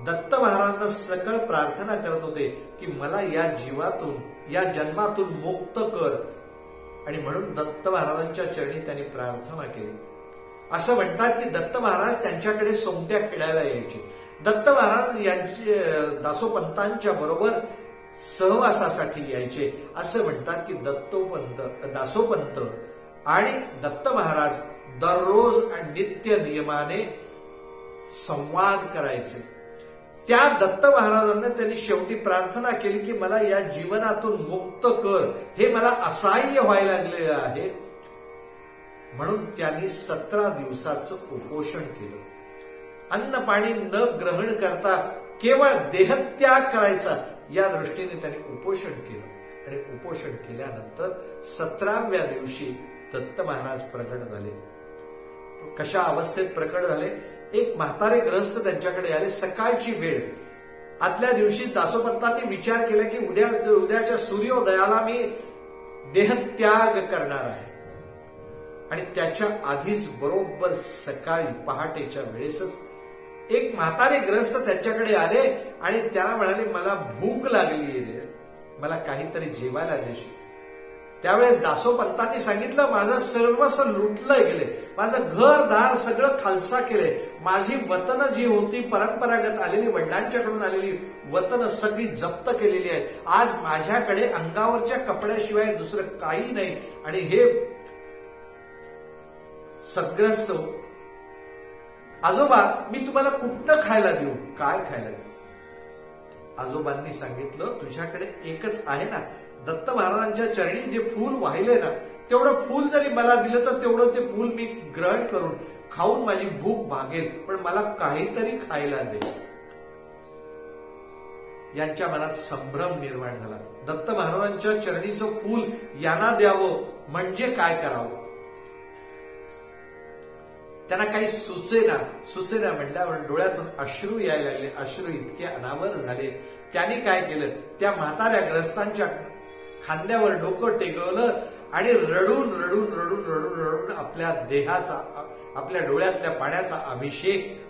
B: दत्त महाराजांना सकळ प्रार्थना करत होते की मला या जीवातून, या जन्मातून मुक्त कर. आणि म्हणून दत्त महाराजांच्या चरणी त्यांनी प्रार्थना केली. असं म्हणतात की दत्त महाराज त्यांच्याकडे सोंगट्या खेळायला यायचे. दत्त महाराज यांचे दासोपंतांच्या बरोबर सहवासासाठी यायचे. असं म्हणतात की दासोपंत आणि दत्त महाराज दररोज नित्य नियमाने संवाद करायचे. त्या दत्त महाराजांना त्यांनी शेवटी प्रार्थना केली की मला या जीवनातून मुक्त कर, हे मला असह्य व्हायला लागलेलं आहे. म्हणून त्यांनी 17 दिवसाचं उपोषण केलं. अन्न पाणी न ग्रहण करता केवळ देहत्याग करायचा, या दृष्टीने त्यांनी उपोषण केलं. आणि उपोषण केल्यानंतर 17व्या दिवशी दत्त महाराज प्रकट झाले. कशा अवस्थेत प्रकट झाले, एक म्हातारे ग्रस्त त्यांच्याकडे आले. सकाळची वेळ, आदल्या दिवशी दासोपंतांनी विचार केला की उद्याच्या सूर्योदयाला मी देहत्याग करणार आहे. आणि त्याच्या आधीच बरोबर सकाळी पहाटेच्या वेळेसच एक म्हातारे ग्रस्त त्यांच्याकडे आले आणि त्याला म्हणाले मला भूक लागली रे, मला काहीतरी जेवायला देशील. त्यावेळेस दासोपंतांनी सांगितलं माझं सर्वस्व लुटलं गेले, माझं घरदार सगळं खालसा केले, माझी वतन जी होती परंपरागत आलेली, वडिलांच्याकडून आलेली वतन सगळी जप्त केलेली आहे. आज माझ्याकडे अंगावरच्या कपड्याशिवाय दुसरं काही नाही. आणि हे सद्ग्रस्त आजोबा, मी तुम्हाला कुठनं खायला देऊ, काय खायला देऊ? आजोबांनी सांगितलं तुझ्याकडे एकच आहे ना, दत्त महाराजांच्या चरणी जे फूल वाहिले ना, तेवढं फूल जरी मला दिलं तर तेवढं ते फूल मी ग्रहण करून खाऊन माझी भूक भागेल, पण मला काहीतरी खायला दे. यांच्या मनात संभ्रम निर्माण झाला. दत्त महाराजांच्या चरणीचं फूल यांना द्यावं म्हणजे काय करावं. त्यांना काही सुचेना म्हटल्यावर डोळ्यातून अश्रू यायला लागले. अश्रू इतके अनावर झाले. त्यांनी काय केलं, त्या म्हाताऱ्या ग्रस्तांच्या खांद्यावर डोकं टेकवलं आणि रडून रडून रडून रडून रडून आपल्या देहाचा, आपल्या डोळ्यातल्या पाण्याचा अभिषेक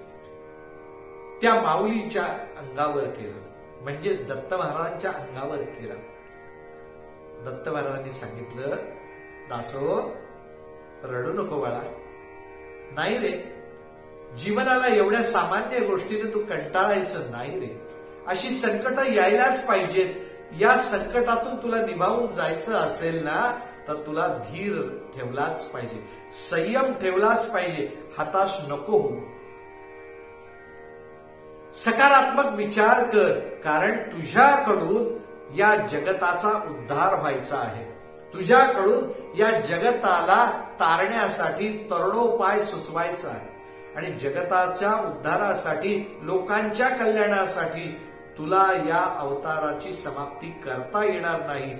B: त्या माऊलीच्या अंगावर केला, म्हणजेच दत्त महाराजांच्या अंगावर केला. दत्त महाराजांनी सांगितलं, दासो रडू नको बाळा. नाही रे, जीवनाला एवढ्या सामान्य गोष्टीने तू कंटाळायचं नाही रे. अशी संकट यायलाच पाहिजेत. या संकटातून तुला निभावून जायचं असेल ना, तर तुला धीर ठेवलाच पाहिजे, संयम ठेवलाच पाहिजे. हताश नको हो. सकारात्मक विचार कर, कारण तुझ्याकडून या जगताचा उद्धार व्हायचा आहे. तुझ्याकडून या जगताला तारण्यासाठी तरुणोपाय सुचवायचा आहे. आणि जगताच्या उद्धारासाठी, लोकांच्या कल्याणासाठी तुला या अवताराची समाप्ती करता येणार नाही.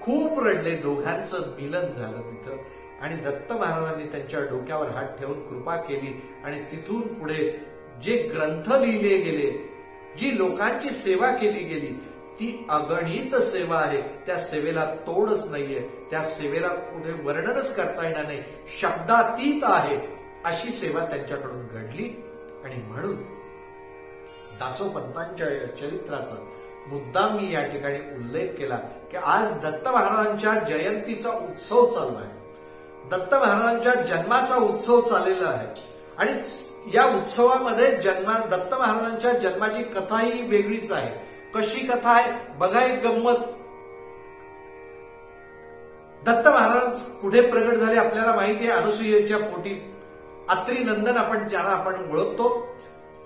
B: खूप रडले. दोघांचं मिलन झालं तिथं. आणि दत्त महाराजांनी त्यांच्या डोक्यावर हात ठेवून कृपा केली. आणि तिथून पुढे जे ग्रंथ लिहिले गेले, जी लोकांची सेवा केली गेली, ती अगणित सेवा आहे. त्या सेवेला तोडच नाहीये. त्या सेवेला कुठे वर्णनच करता येणार नाही. शब्दातीत आहे अशी सेवा त्यांच्याकडून घडली. आणि म्हणून दासोपंतांच्या चरित्राचा मुद्दाम मी या ठिकाणी उल्लेख केला की आज दत्त महाराजांच्या जयंतीचा उत्सव चालू आहे. दत्त महाराजांच्या जन्माचा उत्सव चाललेला आहे. आणि या उत्सवामध्ये दत्त महाराजांच्या जन्माची कथा ही वेगळीच आहे. कशी कथा आहे बघा. एक गंमत. दत्त महाराज कुठे प्रगट झाले आपल्याला माहिती आहे. अनुसूयेच्या पोटी. अत्री नंदन आपण ज्याला आपण ओळखतो,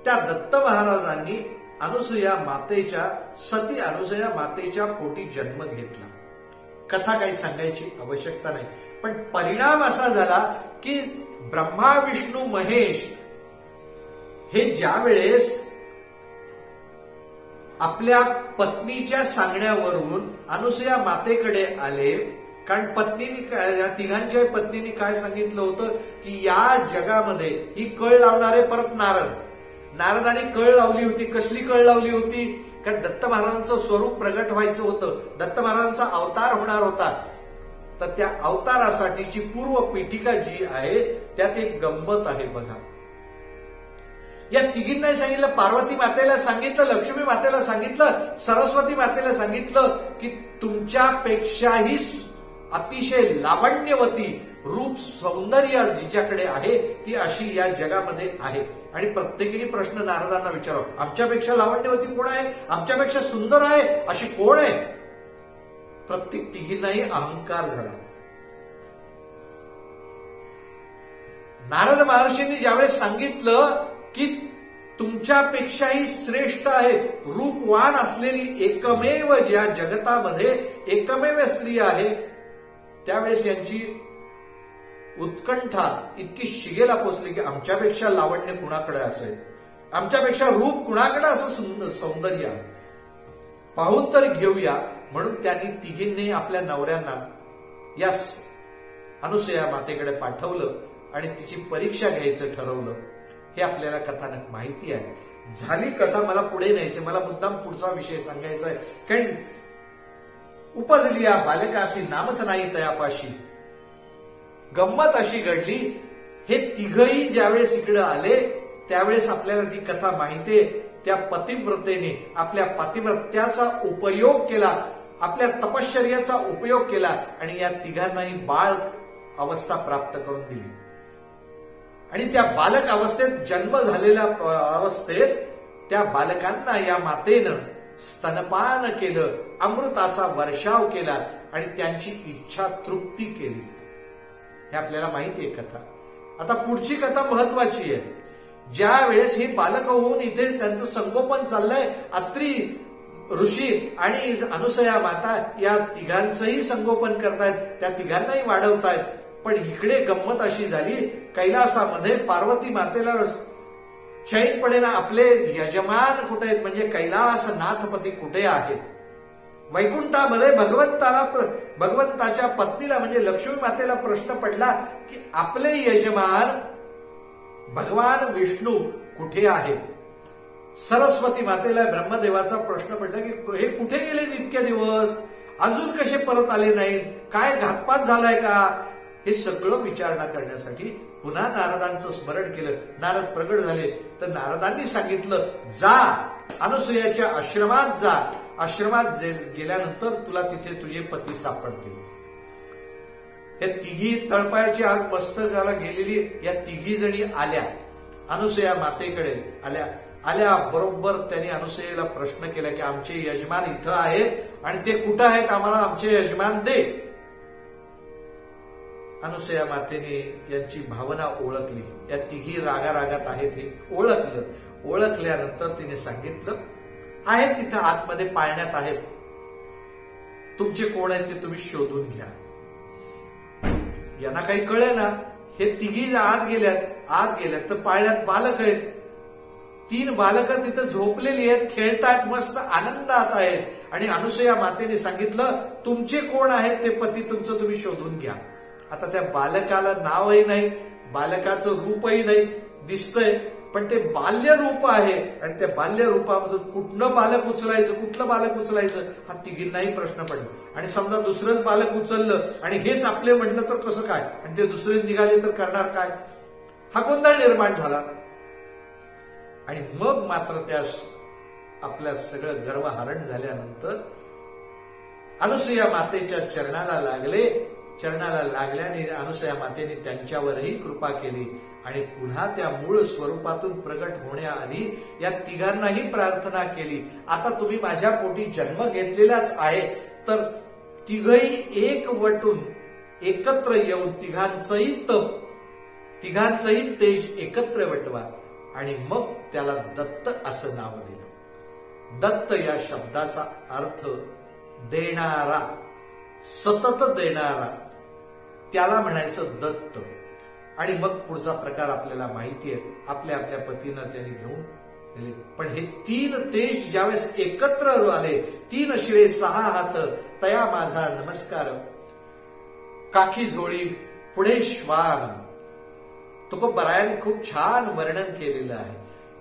B: त्या दत्त महाराजांनी सती अनुसूया मातेच्या पोटी जन्म घेतला. कथा काही सांगायची आवश्यकता नाही. पण परिणाम असा झाला की ब्रह्मा विष्णू महेश हे ज्या वेळेस आपल्या पत्नीच्या सांगण्यावरून अनुसूया मातेकडे आले, कारण पत्नीने, या तिघांच्या पत्नीने काय सांगितलं होतं की या जगामध्ये ही कळ लावणारे परत नारदांनी कळ लावली होती. कसली कळ लावली होती? कारण दत्त महाराजांचं स्वरूप प्रगट व्हायचं होतं. दत्त महाराजांचा अवतार होणार होता. तर त्या अवतारासाठीची पूर्व पीठिका जी आहे त्यात एक गंमत आहे बघा. या तिघींनाही सांगितलं, पार्वती मातेला सांगितलं, लक्ष्मी मातेला सांगितलं, सरस्वती मातेला सांगितलं की तुमच्यापेक्षाही अतिशय लावण्यवती रूप सौंदर्य जिच्याकडे आहे ती अशी या जगामध्ये आहे. आणि प्रत्येकीने प्रश्न नारदांना विचारावा, आमच्यापेक्षा लावण्यवती कोण आहे? आमच्यापेक्षा सुंदर आहे अशी कोण आहे? प्रत्येक तिघींनाही अहंकार झाला. नारद महर्षींनी ज्यावेळेस सांगितलं की तुमच्यापेक्षाही श्रेष्ठ आहे, रूपवान असलेली एकमेव ज्या जगतामध्ये एकमेव स्त्री आहे, त्यावेळेस यांची उत्कंठा इतकी शिगेला पोचली की आमच्यापेक्षा लावण्य कुणाकडे असेल, आमच्यापेक्षा रूप कुणाकडे असं सौंदर्य आहे, पाहून तर घेऊया. म्हणून त्यांनी तिघींनी आपल्या नवऱ्यांना या अनुसूया मातेकडे पाठवलं आणि तिची परीक्षा घ्यायचं ठरवलं. हे आपल्याला कथानक माहिती आहे. झाली कथा. मला पुढे न्यायचे, मला मुद्दाम पुढचा विषय सांगायचा आहे. कारण उपजली या बालकासी नामच नाही तयापाशी. गंमत अशी घडली, हे तिघही ज्यावेळेस इकडे आले त्यावेळेस आपल्याला ती कथा माहितीये. त्या पतिव्रतेने आपल्या पतिव्रत्याचा उपयोग केला, आपल्या तपश्चर्याचा उपयोग केला आणि या तिघांनाही बाळ अवस्था प्राप्त करून दिली. आणि त्या बालक अवस्थेत, जन्म झालेल्या अवस्थेत त्या बालकांना या मातेनं स्तनपान केलं, अमृताचा वर्षाव केला आणि त्यांची इच्छा तृप्ती केली. हे आपल्याला माहिती आहे कथा. आता पुढची कथा महत्वाची आहे. ज्या वेळेस हे बालक होऊन इथे त्यांचं संगोपन चाललंय, अत्री ऋषी आणि अनुसूया माता या तिघांचंही संगोपन करतायत, त्या तिघांनाही वाढवतायत. पण इकडे गंमत अशी झाली, कैलासामध्ये पार्वती मातेला चैन पडेना, आपले यजमान कुठे आहेत, म्हणजे कैलासनाथपती कुठे आहेत. वैकुंठामध्ये भगवंताच्या पत्नीला म्हणजे लक्ष्मी मातेला प्रश्न पडला की आपले यजमान भगवान विष्णू कुठे आहेत? सरस्वती मातेला ब्रह्मदेवाचा प्रश्न पडला की हे कुठे गेले इतके दिवस, अजून कसे परत आले नाहीत, काय घातपात झालाय का? हे सगळं विचारणा करण्यासाठी पुन्हा नारदांचं स्मरण केलं. नारद प्रगट झाले तर नारदांनी सांगितलं, जा अनुसूयाच्या आश्रमात जा. आश्रमात गेल्यानंतर तुला तिथे तुझे पती सापडतील. हे तिघी तळपायाची आग मस्तकाला गेलेली या तिघी जणी आल्या अनुसूया मातेकडे. आल्या बरोबर त्यांनी अनुसूयेला प्रश्न केला की आमचे यजमान इथं आहेत आणि ते कुठं आहेत, आम्हाला आमचे यजमान दे. अनुसूया मातेने यांची भावना ओळखली. या तिघी रागारागात आहेत हे ओळखलं. ओळखल्यानंतर तिने सांगितलं, आहेत तिथं आतमध्ये पाळण्यात आहेत, तुमचे कोण आहेत ते तुम्ही शोधून घ्या. यांना काही कळे ना, हे तिघी आत गेल्यात तर पाळण्यात बालक आहेत. 3 बालकं तिथं झोपलेली आहेत, खेळतायत, मस्त आनंदात आहेत. आणि अनुसूया मातेने सांगितलं, तुमचे कोण आहेत ते पती तुमचं तुम्ही शोधून घ्या. आता त्या बालकाला नावही नाही, बालकाचं रूपही नाही, दिसतंय पण ते बाल्य रूप आहे. आणि त्या बाल्य रूपामधून कुठलं बालक उचलायचं हा तिघींनाही प्रश्न पडला. आणि समजा दुसरंच बालक उचललं आणि हेच आपले म्हटलं तर कसं काय, आणि ते दुसरेच निघाले तर करणार काय, हा गोंधळ निर्माण झाला. आणि मग मात्र त्या आपल्या सगळं गर्वहरण झाल्यानंतर अनुसूया मातेच्या चरणाला लागल्याने अनुसूया मातेने त्यांच्यावरही कृपा केली आणि पुन्हा त्या मूळ स्वरूपातून प्रगट होण्याआधी या तिघांनाही प्रार्थना केली, आता तुम्ही माझ्या पोटी जन्म घेतलेलाच आहे तर तिघही एकवटून एकत्र येऊन तिघांचंही तेज एकत्र वटवा. आणि मग त्याला दत्त असं नाव दिलं. दत्त या शब्दाचा अर्थ देणारा, सतत देणारा, त्याला म्हणायचं दत्त. आणि मग पुढचा प्रकार आपल्याला माहिती आहे, आपल्या पतीनं त्यांनी घेऊन गेले. पण हे 3 तेज ज्यावेळेस एकत्र आले, 3 शिरे 6 हात तया माझा नमस्कार, काखी झोळी पुढे श्वान. तुकोबरायाने खूप छान वर्णन केलेलं आहे.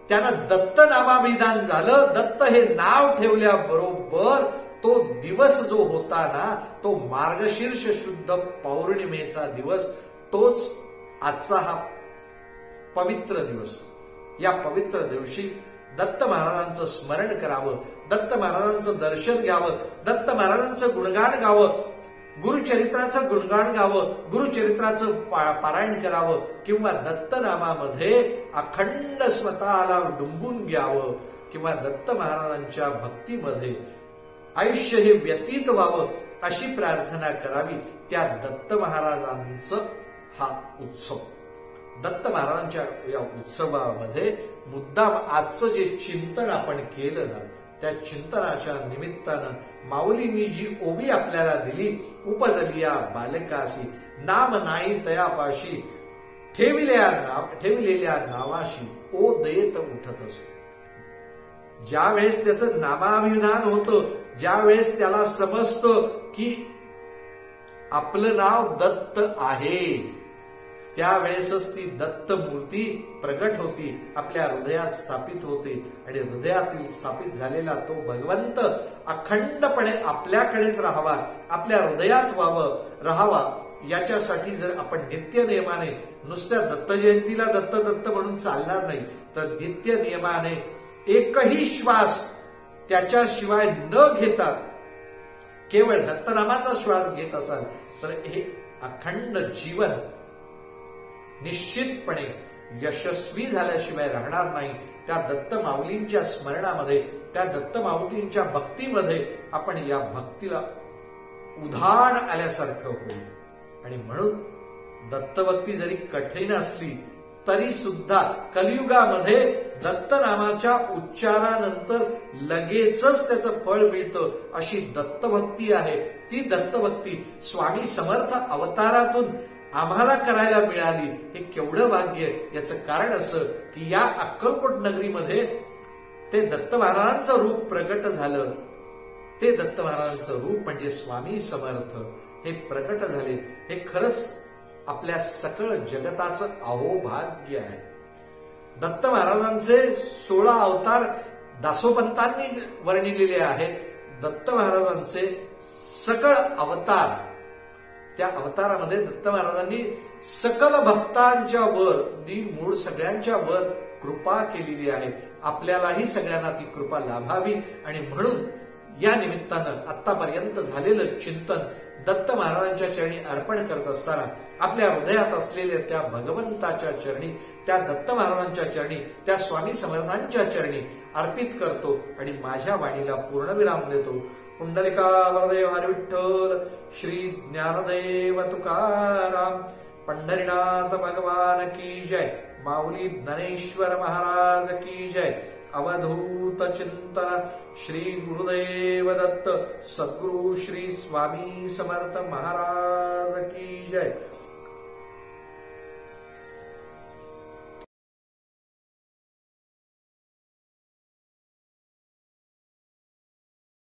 B: त्यानं दत्त नामाभिधान झालं. दत्त हे नाव ठेवल्याबरोबर तो दिवस जो होता ना, तो मार्गशीर्ष शुद्ध पौर्णिमेचा दिवस, तोच आजचा हा पवित्र दिवस. या पवित्र दिवशी दत्त महाराजांचं स्मरण करावं, दत्त महाराजांचं दर्शन घ्यावं, दत्त महाराजांचं गुणगान गावं, गुरुचरित्राचं गुणगान गावं, गुरुचरित्राचं पारायण करावं किंवा दत्तनामामध्ये अखंड स्वतःला डुंबून घ्यावं किंवा दत्त महाराजांच्या भक्तीमध्ये आयुष्य हे व्यतीत व्हावं अशी प्रार्थना करावी. त्या दत्त महाराजांचं हा उत्सव, दत्त महाराजांच्या या उत्सवामध्ये मुद्दाम आजचं जे चिंतन आपण केलं ना, त्या चिंतनाच्या निमित्तानं माऊलींनी जी ओवी आपल्याला दिली, उपजलिया बालकासी नाम नाही तयापाशी, ठेविलेल्या नावाशी ओ देत उठतस. ज्या वेळेस त्याचं नामाभिधान होतं, ज्या वेळेस त्याला समजतं की आपलं नाव दत्त आहे, त्यावेळेसच ती दत्त मूर्ती प्रगट होती, आपल्या हृदयात स्थापित होते. आणि हृदयातील स्थापित झालेला तो भगवंत अखंडपणे आपल्याकडेच राहावा, आपल्या हृदयात राहावा. याच्यासाठी जर आपण नित्य नियमाने, नुसत्या दत्त जयंतीला दत्त दत्त म्हणून चालणार नाही, तर नित्य नियमाने एकही श्वास त्याच्याशिवाय न घेता केवळ दत्तनामाचा श्वास घेत असाल तर हे अखंड जीवन निश्चितपणे यशस्वी झाल्याशिवाय राहणार नाही. त्या दत्त माऊलींच्या स्मरणामध्ये, त्या दत्त माऊलींच्या भक्तीमध्ये आपण या भक्तीला उधाण आल्यासारखं होईल. आणि म्हणून दत्तभक्ती जरी कठीण असली तरी सुद्धा कलियुगामध्ये दत्त नामाच्या उच्चारानंतर लगेचच त्याचं फळ मिळतं, अशी दत्तभक्ती आहे. ती दत्तभक्ती स्वामी समर्थ अवतारातून आम्हाला करायला मिळाली, हे केवढं भाग्य. याचं कारण असं की या अक्कलकोट नगरीमध्ये ते दत्त महाराजांचं रूप प्रगट झालं. ते दत्त महाराजांचं रूप म्हणजे स्वामी समर्थ हे प्रकट झाले. हे खरंच आपल्या सकळ जगताचं अहोभाग्य आहे. दत्त महाराजांचे 16 अवतार दासोपंतांनी वर्णिलेले आहेत. दत्त महाराजांचे सकळ अवतार, त्या अवतारामध्ये दत्त महाराजांनी सकल भक्तांच्या वर, मूळ सगळ्यांच्या वर कृपा केलेली आहे. आपल्यालाही सगळ्यांना ती कृपा लाभावी आणि म्हणून या निमित्तानं आतापर्यंत झालेलं चिंतन दत्त महाराजांच्या चरणी अर्पण करत असताना आपल्या हृदयात असलेल्या त्या भगवंताच्या चरणी, त्या दत्त महाराजांच्या चरणी, त्या स्वामी समर्थांच्या चरणी अर्पित करतो आणि माझ्या वाणीला पूर्णविराम देतो. पुंडलिका वरदेव हरी विठ्ठल, श्री ज्ञानदेव तुकाराम, पंढरीनाथ भगवान की जय, माऊली ज्ञानेश्वर महाराज की जय. अवधूत चिंतन श्री गुरुदेव दत्त, सद्गुरु श्री स्वामी समर्थ महाराज की जय.